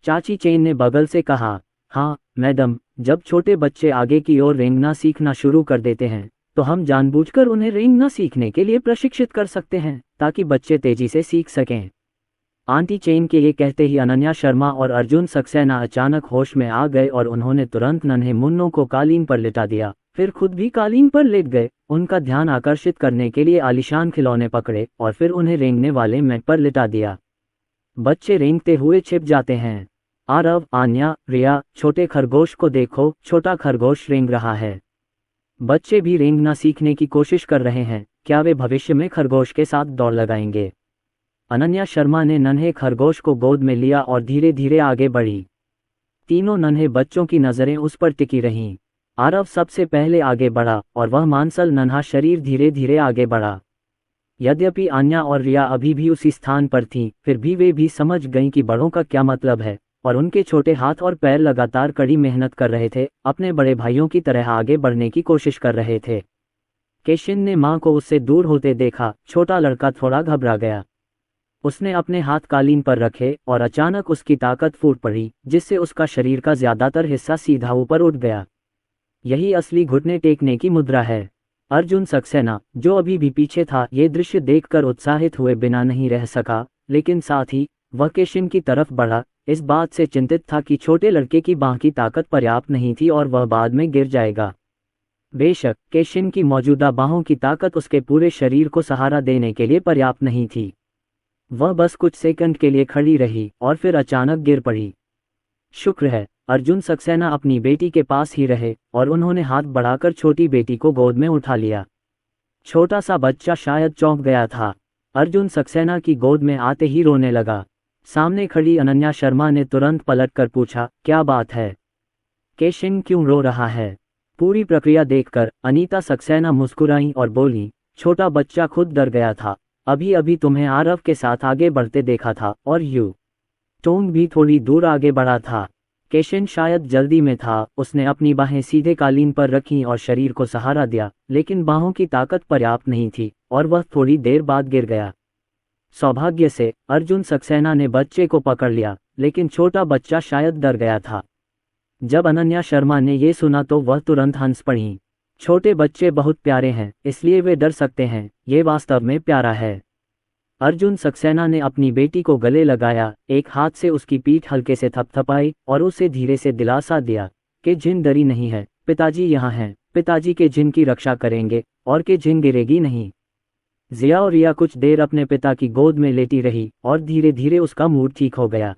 [SPEAKER 2] चाची चेन ने बगल से कहा। हाँ मैडम, जब छोटे बच्चे आगे की ओर रेंगना सीखना शुरू कर देते हैं तो हम जानबूझकर उन्हें रेंगना सीखने के लिए प्रशिक्षित कर सकते हैं, ताकि बच्चे तेजी से सीख सकें। आंटी चेन के ये कहते ही अनन्या शर्मा और अर्जुन सक्सेना अचानक होश में आ गए और उन्होंने तुरंत नन्हे मुन्नों को कालीन पर लिटा दिया, फिर खुद भी कालीन पर लेट गए। उनका ध्यान आकर्षित करने के लिए आलीशान खिलौने पकड़े और फिर उन्हें रेंगने वाले मैट पर लिटा दिया। बच्चे रेंगते हुए छिप जाते हैं। आरव, आन्या, रिया, छोटे खरगोश को देखो, छोटा खरगोश रेंग रहा है। बच्चे भी रेंगना सीखने की कोशिश कर रहे हैं। क्या वे भविष्य में खरगोश के साथ दौड़ लगाएंगे? अनन्या शर्मा ने नन्हे खरगोश को गोद में लिया और धीरे धीरे आगे बढ़ी। तीनों नन्हे बच्चों की नज़रें उस पर टिकी रहीं। आरव सबसे पहले आगे बढ़ा और वह मांसल नन्हा शरीर धीरे धीरे आगे बढ़ा। यद्यपि आन्या और रिया अभी भी उसी स्थान पर थीं, फिर भी वे भी समझ गईं कि बड़ों का क्या मतलब है, और उनके छोटे हाथ और पैर लगातार कड़ी मेहनत कर रहे थे, अपने बड़े भाइयों की तरह आगे बढ़ने की कोशिश कर रहे थे। केशिन ने माँ को उससे दूर होते देखा। छोटा लड़का थोड़ा घबरा गया। उसने अपने हाथ कालीन पर रखे और अचानक उसकी ताकत फूट पड़ी, जिससे उसका शरीर का ज्यादातर हिस्सा सीधा ऊपर उठ गया। यही असली घुटने टेकने की मुद्रा है। अर्जुन सक्सेना, जो अभी भी पीछे था, ये दृश्य देखकर उत्साहित हुए बिना नहीं रह सका, लेकिन साथ ही वह केशिन की तरफ बढ़ा, इस बात से चिंतित था कि छोटे लड़के की बांह की ताकत पर्याप्त नहीं थी और वह बाद में गिर जाएगा। बेशक केशिन की मौजूदा बाहों की ताकत उसके पूरे शरीर को सहारा देने के लिए पर्याप्त नहीं थी। वह बस कुछ सेकंड के लिए खड़ी रही और फिर अचानक गिर पड़ी। शुक्र है अर्जुन सक्सेना अपनी बेटी के पास ही रहे और उन्होंने हाथ बढ़ाकर छोटी बेटी को गोद में उठा लिया। छोटा सा बच्चा शायद चौंक गया था। अर्जुन सक्सेना की गोद में आते ही रोने लगा। सामने खड़ी अनन्या शर्मा ने तुरंत पलटकर पूछा, क्या बात है? केशिन क्यों रो रहा है? पूरी प्रक्रिया देखकर अनीता सक्सेना मुस्कुराई और बोली, छोटा बच्चा खुद डर गया था। अभी अभी तुम्हें आरव के साथ आगे बढ़ते देखा था और यू टोंग भी थोड़ी दूर आगे बढ़ा था। केशिन शायद जल्दी में था, उसने अपनी बाहें सीधे कालीन पर रखीं और शरीर को सहारा दिया, लेकिन बाहों की ताकत पर्याप्त नहीं थी और वह थोड़ी देर बाद गिर गया। सौभाग्य से अर्जुन सक्सेना ने बच्चे को पकड़ लिया, लेकिन छोटा बच्चा शायद डर गया था। जब अनन्या शर्मा ने ये सुना तो वह तुरंत हंस पड़ी। छोटे बच्चे बहुत प्यारे हैं, इसलिए वे डर सकते हैं, ये वास्तव में प्यारा है। अर्जुन सक्सेना ने अपनी बेटी को गले लगाया, एक हाथ से उसकी पीठ हल्के से थपथपाई और उसे धीरे से दिलासा दिया कि जिन डरी नहीं है, पिताजी यहाँ हैं, पिताजी के जिन की रक्षा करेंगे और कि जिन गिरेगी नहीं। जिया और रिया कुछ देर अपने पिता की गोद में लेटी रही और धीरे धीरे उसका मूड ठीक हो गया।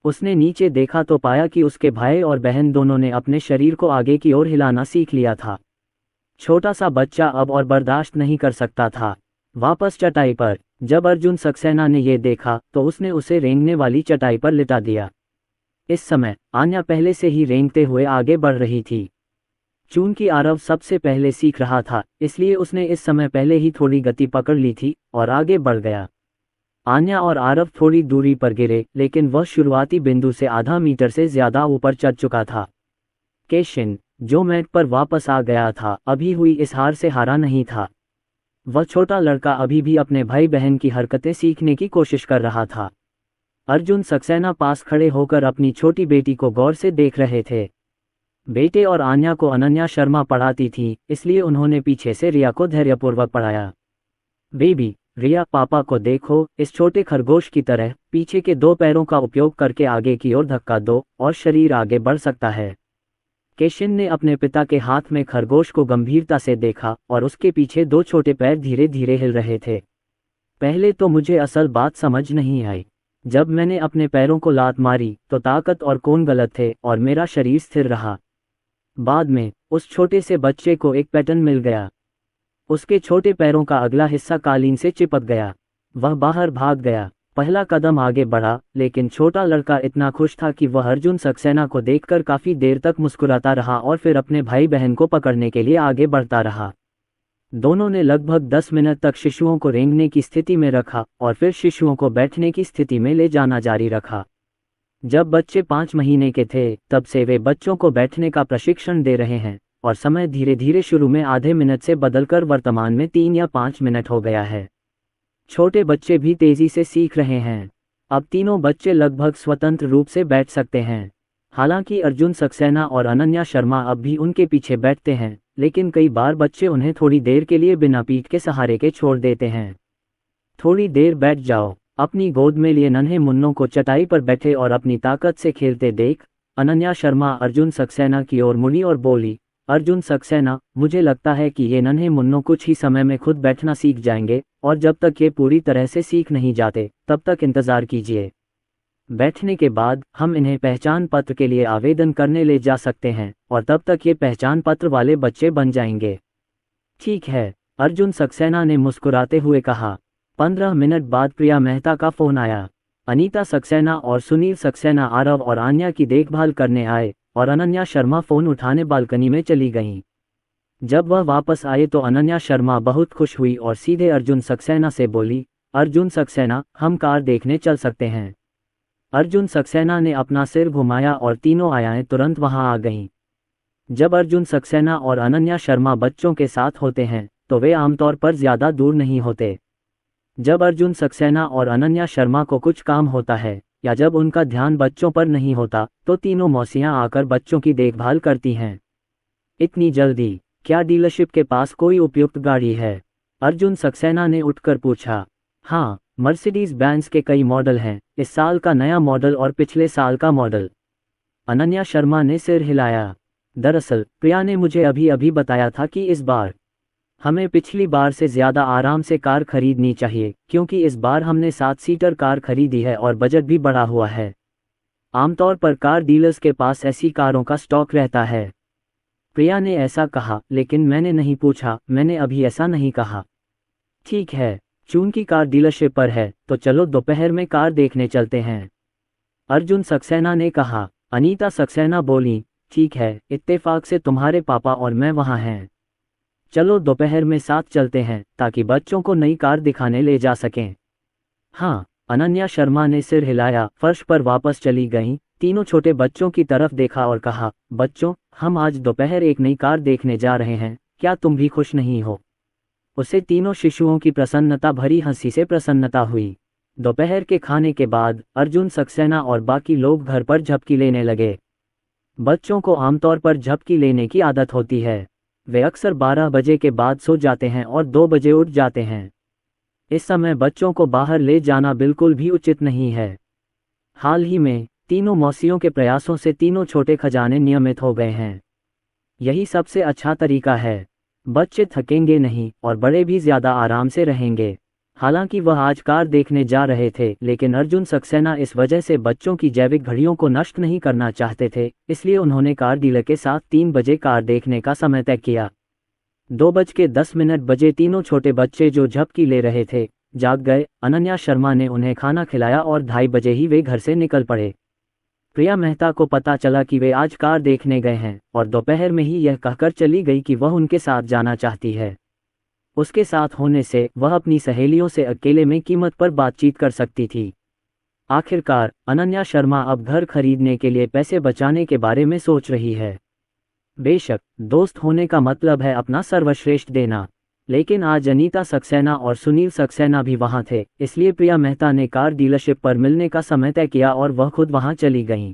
[SPEAKER 2] उसने नीचे देखा तो पाया कि उसके भाई और बहन दोनों ने अपने शरीर को आगे की ओर हिलाना सीख लिया था। छोटा सा बच्चा अब और बर्दाश्त नहीं कर सकता था। वापस चटाई पर जब अर्जुन सक्सेना ने ये देखा तो उसने उसे रेंगने वाली चटाई पर लिटा दिया। इस समय आन्या पहले से ही रेंगते हुए आगे बढ़ रही थी। चूंकि आरव सबसे पहले सीख रहा था, इसलिए उसने इस समय पहले ही थोड़ी गति पकड़ ली थी और आगे बढ़ गया। आन्या और आरव थोड़ी दूरी पर गिरे, लेकिन वह शुरुआती बिंदु से आधा मीटर से ज्यादा ऊपर चढ़ चुका था। केशिन, जो मैट पर वापस आ गया था, अभी हुई इस हार से हारा नहीं था। वह छोटा लड़का अभी भी अपने भाई बहन की हरकतें सीखने की कोशिश कर रहा था। अर्जुन सक्सेना पास खड़े होकर अपनी छोटी बेटी को गौर से देख रहे थे। बेटे और आन्या को अनन्या शर्मा पढ़ाती थी, इसलिए उन्होंने पीछे से रिया को धैर्यपूर्वक पढ़ाया। बेबी, रिया, पापा को देखो, इस छोटे खरगोश की तरह पीछे के दो पैरों का उपयोग करके आगे की ओर धक्का दो और शरीर आगे बढ़ सकता है। केशिन ने अपने पिता के हाथ में खरगोश को गंभीरता से देखा और उसके पीछे दो छोटे पैर धीरे धीरे हिल रहे थे। पहले तो मुझे असल बात समझ नहीं आई। जब मैंने अपने पैरों को लात मारी तो ताकत और कोण गलत थे और मेरा शरीर स्थिर रहा। बाद में उस छोटे से बच्चे को एक पैटर्न मिल गया। उसके छोटे पैरों का अगला हिस्सा कालीन से चिपक गया। वह बाहर भाग गया। पहला कदम आगे बढ़ा, लेकिन छोटा लड़का इतना खुश था कि वह अर्जुन सक्सेना को देखकर काफी देर तक मुस्कुराता रहा और फिर अपने भाई बहन को पकड़ने के लिए आगे बढ़ता रहा। दोनों ने लगभग 10 मिनट तक शिशुओं को रेंगने की स्थिति में रखा और फिर शिशुओं को बैठने की स्थिति में ले जाना जारी रखा। जब बच्चे 5 महीने के थे, तब से वे बच्चों को बैठने का प्रशिक्षण दे रहे हैं और समय धीरे धीरे शुरू में आधे मिनट से बदलकर वर्तमान में 3 या 5 मिनट हो गया है। छोटे बच्चे भी तेजी से सीख रहे हैं। अब तीनों बच्चे लगभग स्वतंत्र रूप से बैठ सकते हैं। हालांकि अर्जुन सक्सेना और अनन्या शर्मा अब भी उनके पीछे बैठते हैं, लेकिन कई बार बच्चे उन्हें थोड़ी देर के लिए बिना पीठ के सहारे के छोड़ देते हैं। थोड़ी देर बैठ जाओ। अपनी गोद में लिए नन्हे मुन्नों को चटाई पर बैठे और अपनी ताकत से खेलते देख अनन्या शर्मा अर्जुन सक्सेना की ओर मुड़ी और बोली, अर्जुन सक्सेना, मुझे लगता है कि ये नन्हे मुन्नों कुछ ही समय में खुद बैठना सीख जाएंगे और जब तक ये पूरी तरह से सीख नहीं जाते तब तक इंतजार कीजिए। बैठने के बाद हम इन्हें पहचान पत्र के लिए आवेदन करने ले जा सकते हैं और तब तक ये पहचान पत्र वाले बच्चे बन जाएंगे। ठीक है, अर्जुन सक्सेना ने मुस्कुराते हुए कहा। 15 मिनट बाद प्रिया मेहता का फोन आया। अनीता सक्सेना और सुनील सक्सेना आरव और आन्या की देखभाल करने आए और अनन्या शर्मा फोन उठाने बालकनी में चली गईं। जब वह वापस आए तो अनन्या शर्मा बहुत खुश हुई और सीधे अर्जुन सक्सेना से बोली, अर्जुन सक्सेना, हम कार देखने चल सकते हैं। अर्जुन सक्सेना ने अपना सिर घुमाया और तीनों आयाएं तुरंत वहां आ गईं। जब अर्जुन सक्सेना और अनन्या शर्मा बच्चों के साथ होते हैं तो वे आमतौर पर ज्यादा दूर नहीं होते। जब अर्जुन सक्सेना और अनन्या शर्मा को कुछ काम होता है या जब उनका ध्यान बच्चों पर नहीं होता तो तीनों मौसियां आकर बच्चों की देखभाल करती हैं। इतनी जल्दी? क्या डीलरशिप के पास कोई उपयुक्त गाड़ी है? अर्जुन सक्सेना ने उठकर पूछा। हाँ, मर्सिडीज बेंज के कई मॉडल हैं, इस साल का नया मॉडल और पिछले साल का मॉडल। अनन्या शर्मा ने सिर हिलाया। दरअसल प्रिया ने मुझे अभी अभी बताया था कि इस बार हमें पिछली बार से ज़्यादा आराम से कार खरीदनी चाहिए, क्योंकि इस बार हमने 7 सीटर कार खरीदी है और बजट भी बढ़ा हुआ है। आमतौर पर कार डीलर्स के पास ऐसी कारों का स्टॉक रहता है। प्रिया ने ऐसा कहा, लेकिन मैंने नहीं पूछा, मैंने अभी ऐसा नहीं कहा। ठीक है, चूंकि कार डीलरशिप पर है, तो चलो दोपहर में कार देखने चलते हैं, अर्जुन सक्सेना ने कहा। अनीता सक्सेना बोली, ठीक है, इत्तेफाक से तुम्हारे पापा और मैं वहाँ हैं। चलो दोपहर में साथ चलते हैं, ताकि बच्चों को नई कार दिखाने ले जा सकें। हाँ, अनन्या शर्मा ने सिर हिलाया, फर्श पर वापस चली गईं, तीनों छोटे बच्चों की तरफ देखा और कहा, बच्चों, हम आज दोपहर एक नई कार देखने जा रहे हैं, क्या तुम भी खुश नहीं हो? उसे तीनों शिशुओं की प्रसन्नता भरी हंसी से प्रसन्नता हुई। दोपहर के खाने के बाद अर्जुन सक्सेना और बाकी लोग घर पर झपकी लेने लगे। बच्चों को आमतौर पर झपकी लेने की आदत होती है। वे अक्सर 12 बजे के बाद सो जाते हैं और 2 बजे उठ जाते हैं। इस समय बच्चों को बाहर ले जाना बिल्कुल भी उचित नहीं है। हाल ही में तीनों मौसियों के प्रयासों से तीनों छोटे खजाने नियमित हो गए हैं। यही सबसे अच्छा तरीका है। बच्चे थकेंगे नहीं और बड़े भी ज़्यादा आराम से रहेंगे। हालांकि वह आज कार देखने जा रहे थे, लेकिन अर्जुन सक्सेना इस वजह से बच्चों की जैविक घड़ियों को नष्ट नहीं करना चाहते थे, इसलिए उन्होंने कार डीलर के साथ 3 बजे कार देखने का समय तय किया। 2:10 बजे तीनों छोटे बच्चे जो झपकी ले रहे थे जाग गए। अनन्या शर्मा ने उन्हें खाना खिलाया और 2:30 बजे ही वे घर से निकल पड़े। प्रिया मेहता को पता चला कि वे आज कार देखने गए हैं और दोपहर में ही यह कहकर चली गई कि वह उनके साथ जाना चाहती है। उसके साथ होने से वह अपनी सहेलियों से अकेले में कीमत पर बातचीत कर सकती थी। आखिरकार अनन्या शर्मा अब घर खरीदने के लिए पैसे बचाने के बारे में सोच रही है। बेशक दोस्त होने का मतलब है अपना सर्वश्रेष्ठ देना, लेकिन आज अनीता सक्सेना और सुनील सक्सेना भी वहां थे, इसलिए प्रिया मेहता ने कार डीलरशिप पर मिलने का समय तय किया और वह खुद वहां चली गईं।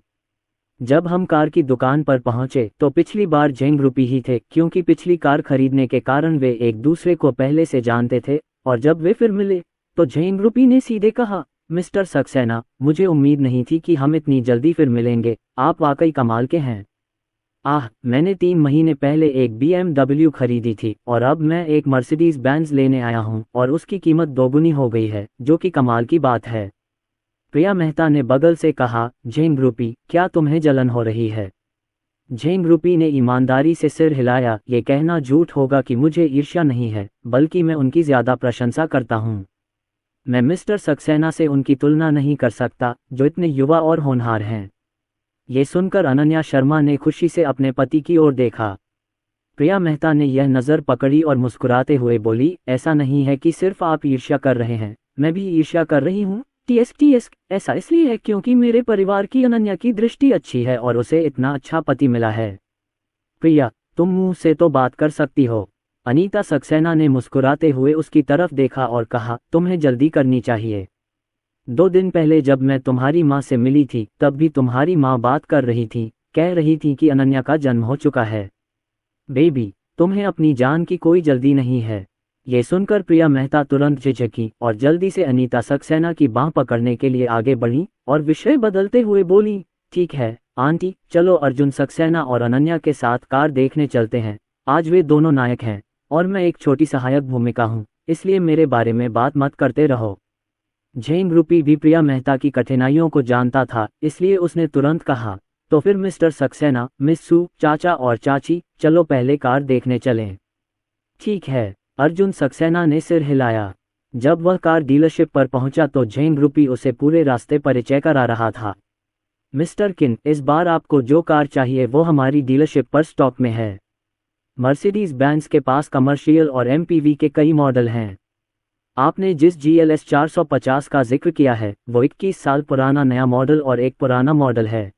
[SPEAKER 2] जब हम कार की दुकान पर पहुंचे तो पिछली बार झेंग ग्रुपी ही थे, क्योंकि पिछली कार खरीदने के कारण वे एक दूसरे को पहले से जानते थे। और जब वे फिर मिले तो झेंग ग्रुपी ने सीधे कहा, मिस्टर सक्सेना, मुझे उम्मीद नहीं थी कि हम इतनी जल्दी फिर मिलेंगे, आप वाकई कमाल के हैं। मैंने 3 महीने पहले एक BMW खरीदी थी और अब मैं एक मर्सिडीज बेंज लेने आया हूं और उसकी कीमत दोगुनी हो गई है, जो कि कमाल की बात है। प्रिया मेहता ने बगल से कहा, झेंग ग्रुपी, क्या तुम्हें जलन हो रही है? झेंग ग्रुपी ने ईमानदारी से सिर हिलाया, ये कहना झूठ होगा कि मुझे ईर्ष्या नहीं है, बल्कि मैं उनकी ज़्यादा प्रशंसा करता हूँ। मैं मिस्टर सक्सेना से उनकी तुलना नहीं कर सकता, जो इतने युवा और होनहार हैं। ये सुनकर अनन्या शर्मा ने खुशी से अपने पति की ओर देखा। प्रिया मेहता ने यह नज़र पकड़ी और मुस्कुराते हुए बोली, ऐसा नहीं है कि सिर्फ आप ईर्ष्या कर रहे हैं, मैं भी ईर्ष्या कर रही हूँ। TS ऐसा इसलिए है क्योंकि मेरे परिवार की अनन्या की दृष्टि अच्छी है और उसे इतना अच्छा पति मिला है। प्रिया, तुम मुंह से तो बात कर सकती हो। अनीता सक्सेना ने मुस्कुराते हुए उसकी तरफ देखा और कहा, तुम्हें जल्दी करनी चाहिए। 2 दिन पहले जब मैं तुम्हारी माँ से मिली थी, तब भी तुम्हारी माँ बात कर रही थी, कह रही थी कि अनन्या का जन्म हो चुका है। बेबी, तुम्हें अपनी जान की कोई जल्दी नहीं है। ये सुनकर प्रिया मेहता तुरंत झिझकी और जल्दी से अनीता सक्सेना की बांह पकड़ने के लिए आगे बढ़ी और विषय बदलते हुए बोली, ठीक है आंटी, चलो अर्जुन सक्सेना और अनन्या के साथ कार देखने चलते हैं। आज वे दोनों नायक हैं और मैं एक छोटी सहायक भूमिका हूँ, इसलिए मेरे बारे में बात मत करते रहो। झेंग ग्रुपी भी प्रिया मेहता की कठिनाइयों को जानता था, इसलिए उसने तुरंत कहा, तो फिर मिस्टर सक्सेना, मिस सू, चाचा और चाची, चलो पहले कार देखने चलें। ठीक है, अर्जुन सक्सेना ने सिर हिलाया। जब वह कार डीलरशिप पर पहुंचा तो झेंग ग्रुपी उसे पूरे रास्ते परिचय करा रहा था। मिस्टर किन, इस बार आपको जो कार चाहिए वो हमारी डीलरशिप पर स्टॉक में है। मर्सिडीज बेंज के पास कमर्शियल और MPV के कई मॉडल हैं। आपने जिस GLS 450 का जिक्र किया है वो 21 साल पुराना नया मॉडल और एक पुराना मॉडल है,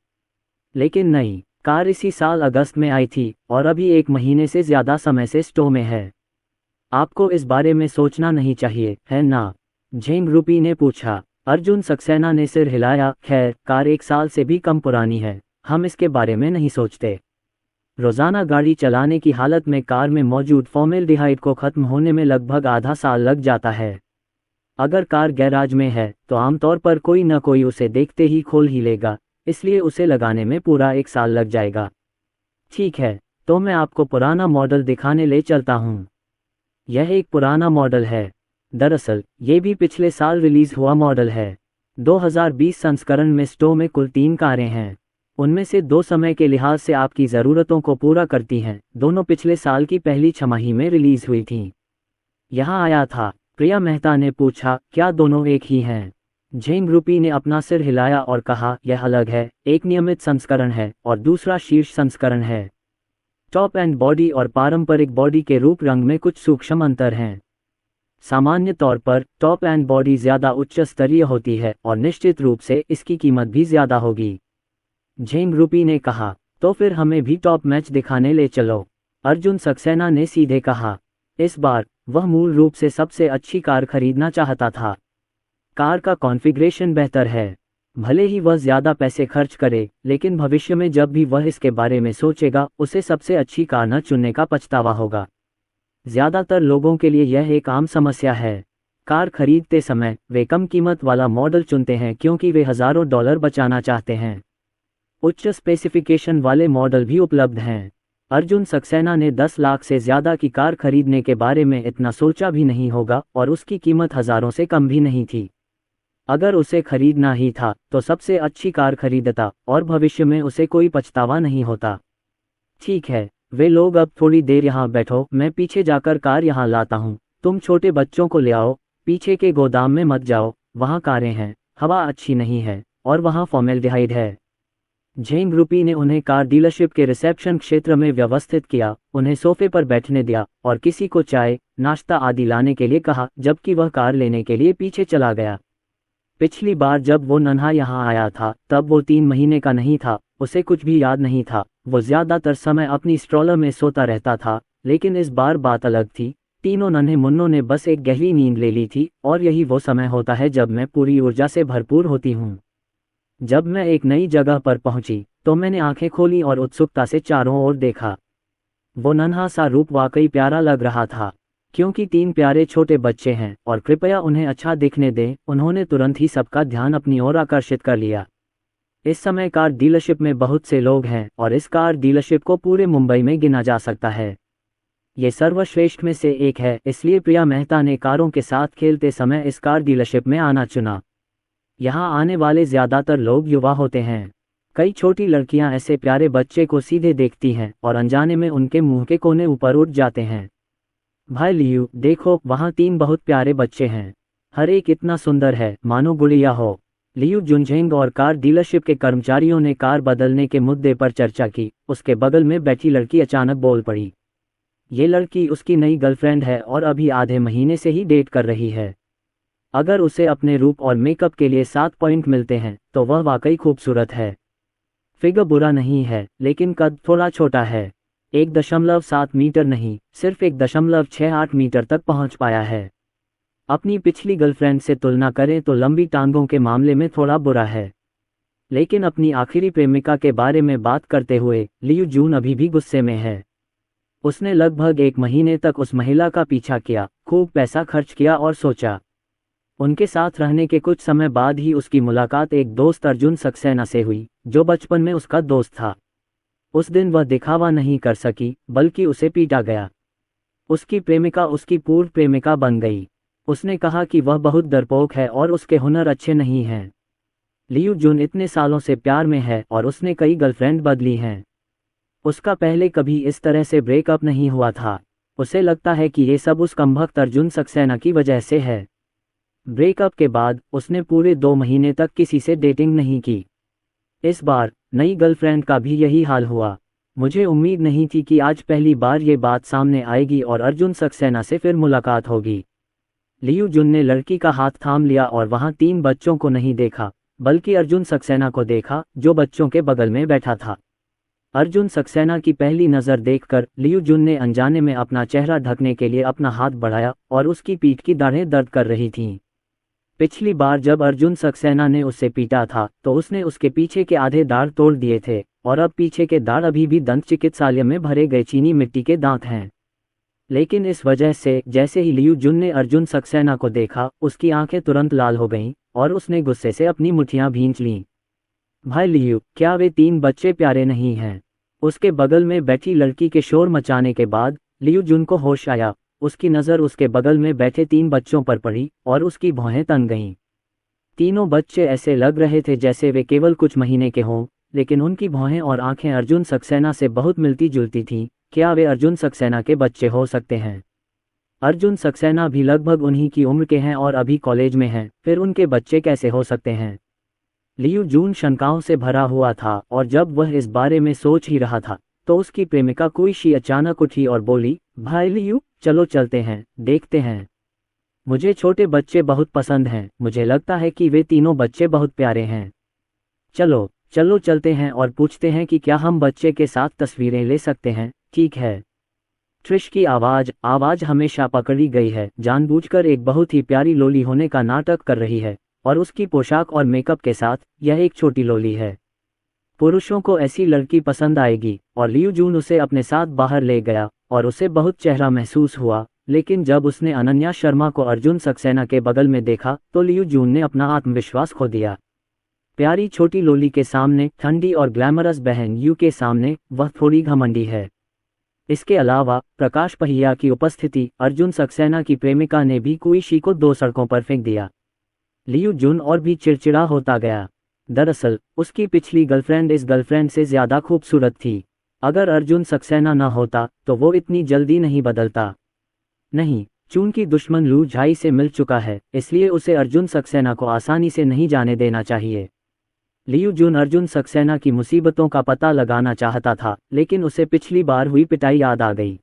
[SPEAKER 2] लेकिन नई कार इसी साल अगस्त में आई थी और अभी 1 महीने से ज़्यादा समय से स्टोर में है। आपको इस बारे में सोचना नहीं चाहिए, है ना? झेंग ग्रुपी ने पूछा। अर्जुन सक्सेना ने सिर हिलाया, खैर कार 1 साल से भी कम पुरानी है, हम इसके बारे में नहीं सोचते। रोज़ाना गाड़ी चलाने की हालत में कार में मौजूद फॉर्मेल्डिहाइड को ख़त्म होने में लगभग आधा साल लग जाता है। अगर कार गैराज में है तो आमतौर पर कोई न कोई उसे देखते ही खोल ही लेगा, इसलिए उसे लगाने में पूरा 1 साल लग जाएगा। ठीक है, तो मैं आपको पुराना मॉडल दिखाने ले चलता हूँ। यह एक पुराना मॉडल है। दरअसल ये भी पिछले साल रिलीज़ हुआ मॉडल है। 2020 संस्करण में स्टोर में कुल 3 कारें हैं। उनमें से 2 समय के लिहाज से आपकी ज़रूरतों को पूरा करती हैं। दोनों पिछले साल की पहली छमाही में रिलीज़ हुई थीं। यहाँ आया था। प्रिया मेहता ने पूछा, क्या दोनों एक ही हैं? झेंग रूपी ने अपना सिर हिलाया और कहा, यह अलग है। एक नियमित संस्करण है और दूसरा शीर्ष संस्करण है। टॉप एंड बॉडी और पारंपरिक बॉडी के रूप रंग में कुछ सूक्ष्म अंतर हैं। सामान्य तौर पर टॉप एंड बॉडी ज़्यादा उच्च स्तरीय होती है और निश्चित रूप से इसकी कीमत भी ज़्यादा होगी। झेंग रूपी ने कहा, तो फिर हमें भी टॉप मैच दिखाने ले चलो। अर्जुन सक्सेना ने सीधे कहा। इस बार वह मूल रूप से सबसे अच्छी कार खरीदना चाहता था। कार का कॉन्फ़िगरेशन बेहतर है। भले ही वह ज़्यादा पैसे खर्च करे, लेकिन भविष्य में जब भी वह इसके बारे में सोचेगा, उसे सबसे अच्छी कार न चुनने का पछतावा होगा। ज़्यादातर लोगों के लिए यह एक आम समस्या है। कार खरीदते समय वे कम कीमत वाला मॉडल चुनते हैं क्योंकि वे हज़ारों डॉलर बचाना चाहते हैं। उच्च स्पेसिफिकेशन वाले मॉडल भी उपलब्ध हैं। अर्जुन सक्सेना ने 10 लाख से ज़्यादा की कार खरीदने के बारे में इतना सोचा भी नहीं होगा और उसकी कीमत हज़ारों से कम भी नहीं थी। अगर उसे खरीदना ही था तो सबसे अच्छी कार खरीदता और भविष्य में उसे कोई पछतावा नहीं होता। ठीक है, वे लोग अब थोड़ी देर यहाँ बैठो, मैं पीछे जाकर कार यहाँ लाता हूँ। तुम छोटे बच्चों को ले आओ, पीछे के गोदाम में मत जाओ, वहाँ कारें हैं, हवा अच्छी नहीं है और वहाँ फॉर्मेल्डिहाइड है। झेंग रूपी ने उन्हें कार डीलरशिप के रिसेप्शन क्षेत्र में व्यवस्थित किया, उन्हें सोफे पर बैठने दिया और किसी को चाय, नाश्ता आदि लाने के लिए कहा, जबकि वह कार लेने के लिए पीछे चला गया। पिछली बार जब वो नन्हा यहाँ आया था तब वो 3 महीने का नहीं था, उसे कुछ भी याद नहीं था। वो ज़्यादातर समय अपनी स्ट्रॉलर में सोता रहता था, लेकिन इस बार बात अलग थी। तीनों नन्हे मुन्नों ने बस एक गहरी नींद ले ली थी और यही वो समय होता है जब मैं पूरी ऊर्जा से भरपूर होती हूँ। जब मैं एक नई जगह पर पहुंची तो मैंने आंखें खोली और उत्सुकता से चारों ओर देखा। वो नन्हा सा रूप वाकई प्यारा लग रहा था। क्योंकि 3 प्यारे छोटे बच्चे हैं और कृपया उन्हें अच्छा दिखने दें, उन्होंने तुरंत ही सबका ध्यान अपनी ओर आकर्षित कर लिया। इस समय कार डीलरशिप में बहुत से लोग हैं और इस कार डीलरशिप को पूरे मुंबई में गिना जा सकता है। ये सर्वश्रेष्ठ में से एक है, इसलिए प्रिया मेहता ने कारों के साथ खेलते समय इस कार डीलरशिप में आना चुना। यहाँ आने वाले ज़्यादातर लोग युवा होते हैं। कई छोटी लड़कियाँ ऐसे प्यारे बच्चे को सीधे देखती हैं और अनजाने में उनके मुंह के कोने ऊपर उठ जाते हैं। भाई लियू, देखो, वहाँ 3 बहुत प्यारे बच्चे हैं। हर एक इतना सुंदर है मानो गुड़िया हो। लियू जुनझेंग और कार डीलरशिप के कर्मचारियों ने कार बदलने के मुद्दे पर चर्चा की। उसके बगल में बैठी लड़की अचानक बोल पड़ी। ये लड़की उसकी नई गर्लफ्रेंड है और अभी आधे महीने से ही डेट कर रही है। अगर उसे अपने रूप और मेकअप के लिए 7 पॉइंट मिलते हैं तो वह वाकई खूबसूरत है। फिगर बुरा नहीं है, लेकिन कद थोड़ा छोटा है। 1.7 मीटर नहीं, सिर्फ 1.68 मीटर तक पहुंच पाया है। अपनी पिछली गर्लफ्रेंड से तुलना करें तो लंबी टांगों के मामले में थोड़ा बुरा है। लेकिन अपनी आखिरी प्रेमिका के बारे में बात करते हुए लियू जून अभी भी गुस्से में है। उसने लगभग 1 महीने तक उस महिला का पीछा किया, खूब पैसा खर्च किया और सोचा। उनके साथ रहने के कुछ समय बाद ही उसकी मुलाकात एक दोस्त अर्जुन सक्सेना से हुई, जो बचपन में उसका दोस्त था। उस दिन वह दिखावा नहीं कर सकी, बल्कि उसे पीटा गया। उसकी प्रेमिका उसकी पूर्व प्रेमिका बन गई। उसने कहा कि वह बहुत डरपोक है और उसके हुनर अच्छे नहीं हैं। लियू जून इतने सालों से प्यार में है और उसने कई गर्लफ्रेंड बदली हैं। उसका पहले कभी इस तरह से ब्रेकअप नहीं हुआ था। उसे लगता है कि ये सब उस कमबख्त अर्जुन सक्सेना की वजह से है। ब्रेकअप के बाद उसने पूरे 2 महीने तक किसी से डेटिंग नहीं की। इस बार नई गर्लफ्रेंड का भी यही हाल हुआ। मुझे उम्मीद नहीं थी कि आज पहली बार ये बात सामने आएगी और अर्जुन सक्सेना से फिर मुलाकात होगी। लियू जुन ने लड़की का हाथ थाम लिया और वहां 3 बच्चों को नहीं देखा, बल्कि अर्जुन सक्सेना को देखा, जो बच्चों के बगल में बैठा था। अर्जुन सक्सेना की पहली नज़र देखकर लियू जुन ने अनजाने में अपना चेहरा ढकने के लिए अपना हाथ बढ़ाया और उसकी पीठ की दाढ़ें दर्द कर रही थीं। पिछली बार जब अर्जुन सक्सेना ने उसे पीटा था तो उसने उसके पीछे के आधे दांत तोड़ दिए थे और अब पीछे के दांत अभी भी दंत चिकित्सालय में भरे गए चीनी मिट्टी के दांत हैं। लेकिन इस वजह से जैसे ही लियू जुन ने अर्जुन सक्सेना को देखा उसकी आंखें तुरंत लाल हो गईं और उसने गुस्से से अपनी मुट्ठियां भींच लीं। भाई लियू, क्या वे 3 बच्चे प्यारे नहीं हैं? उसके बगल में बैठी लड़की के शोर मचाने के बाद लियू जुन को होश आया। उसकी नज़र उसके बगल में बैठे 3 बच्चों पर पड़ी और उसकी भौहें तन गईं। तीनों बच्चे ऐसे लग रहे थे जैसे वे केवल कुछ महीने के हों, लेकिन उनकी भौहें और आंखें अर्जुन सक्सेना से बहुत मिलती जुलती थीं। क्या वे अर्जुन सक्सेना के बच्चे हो सकते हैं? अर्जुन सक्सेना भी लगभग उन्हीं की उम्र के हैं और अभी कॉलेज में हैं, फिर उनके बच्चे कैसे हो सकते हैं? लियू जून शंकाओं से भरा हुआ था और जब वह इस बारे में सोच ही रहा था तो उसकी प्रेमिका कुइशी अचानक उठी और बोली, भाई लियू, चलो चलते हैं, देखते हैं। मुझे छोटे बच्चे बहुत पसंद हैं, मुझे लगता है कि वे तीनों बच्चे बहुत प्यारे हैं। चलो चलो चलते हैं और पूछते हैं कि क्या हम बच्चे के साथ तस्वीरें ले सकते हैं, ठीक है? ट्रिश की आवाज हमेशा पकड़ी गई है, जानबूझकर एक बहुत ही प्यारी लोली होने का नाटक कर रही है और उसकी पोशाक और मेकअप के साथ यह एक छोटी लोली है। पुरुषों को ऐसी लड़की पसंद आएगी और लियू जून उसे अपने साथ बाहर ले गया और उसे बहुत चेहरा महसूस हुआ। लेकिन जब उसने अनन्या शर्मा को अर्जुन सक्सेना के बगल में देखा तो लियू जून ने अपना आत्मविश्वास खो दिया। प्यारी छोटी लोली के सामने, ठंडी और ग्लैमरस बहन यू के सामने वह थोड़ी घमंडी है। इसके अलावा प्रकाश पहिया की उपस्थिति अर्जुन सक्सेना की प्रेमिका ने भी कुइशी को 2 सड़कों पर फेंक दिया। लियू जुन और भी चिड़चिड़ा होता गया। दरअसल उसकी पिछली गर्लफ्रेंड इस गर्लफ्रेंड से ज़्यादा खूबसूरत थी। अगर अर्जुन सक्सेना न होता तो वो इतनी जल्दी नहीं बदलता। नहीं, चूंकि दुश्मन लू झाई से मिल चुका है इसलिए उसे अर्जुन सक्सेना को आसानी से नहीं जाने देना चाहिए। लियू जुन अर्जुन सक्सेना की मुसीबतों का पता लगाना चाहता था, लेकिन उसे पिछली बार हुई पिटाई याद आ गई।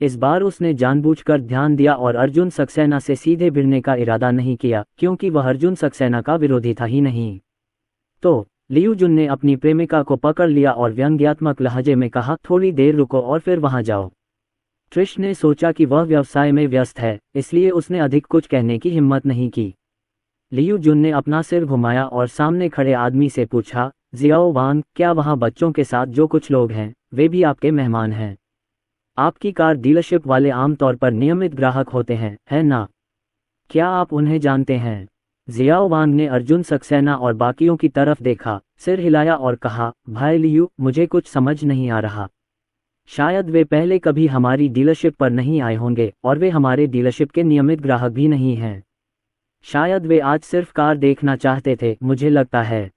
[SPEAKER 2] इस बार उसने जानबूझकर ध्यान दिया और अर्जुन सक्सेना से सीधे भिड़ने का इरादा नहीं किया, क्योंकि वह अर्जुन सक्सेना का विरोधी था ही नहीं। तो लियू जुन ने अपनी प्रेमिका को पकड़ लिया और व्यंग्यात्मक लहजे में कहा, थोड़ी देर रुको और फिर वहां जाओ। ट्रिश ने सोचा कि वह व्यवसाय में व्यस्त है, इसलिए उसने अधिक कुछ कहने की हिम्मत नहीं की। लियू जुन ने अपना सिर घुमाया और सामने खड़े आदमी से पूछा, जियाओ वांग, क्या वहां बच्चों के साथ जो कुछ लोग हैं वे भी आपके मेहमान हैं? आपकी कार डीलरशिप वाले आमतौर पर नियमित ग्राहक होते हैं, है ना? क्या आप उन्हें जानते हैं? जियाओ वांग ने अर्जुन सक्सेना और बाकियों की तरफ देखा, सिर हिलाया और कहा, भाई लियू, मुझे कुछ समझ नहीं आ रहा। शायद वे पहले कभी हमारी डीलरशिप पर नहीं आए होंगे और वे हमारे डीलरशिप के नियमित ग्राहक भी नहीं हैं। शायद वे आज सिर्फ कार देखना चाहते थे, मुझे लगता है।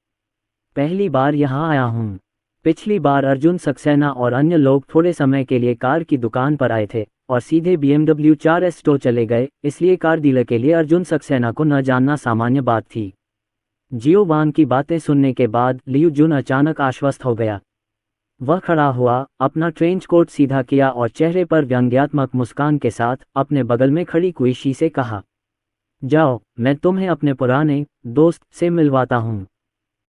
[SPEAKER 2] पहली बार यहाँ आया हूँ। पिछली बार अर्जुन सक्सेना और अन्य लोग थोड़े समय के लिए कार की दुकान पर आए थे और सीधे BMW 4S स्टोर चले गए, इसलिए कार डीलर के लिए अर्जुन सक्सेना को न जानना सामान्य बात थी। जियो वांग की बातें सुनने के बाद लियू जुन अचानक आश्वस्त हो गया। वह खड़ा हुआ, अपना ट्रेंच कोट सीधा किया और चेहरे पर व्यंग्यात्मक मुस्कान के साथ अपने बगल में खड़ी कुइशी से कहा, जाओ, मैं तुम्हें अपने पुराने दोस्त से मिलवाता हूँ।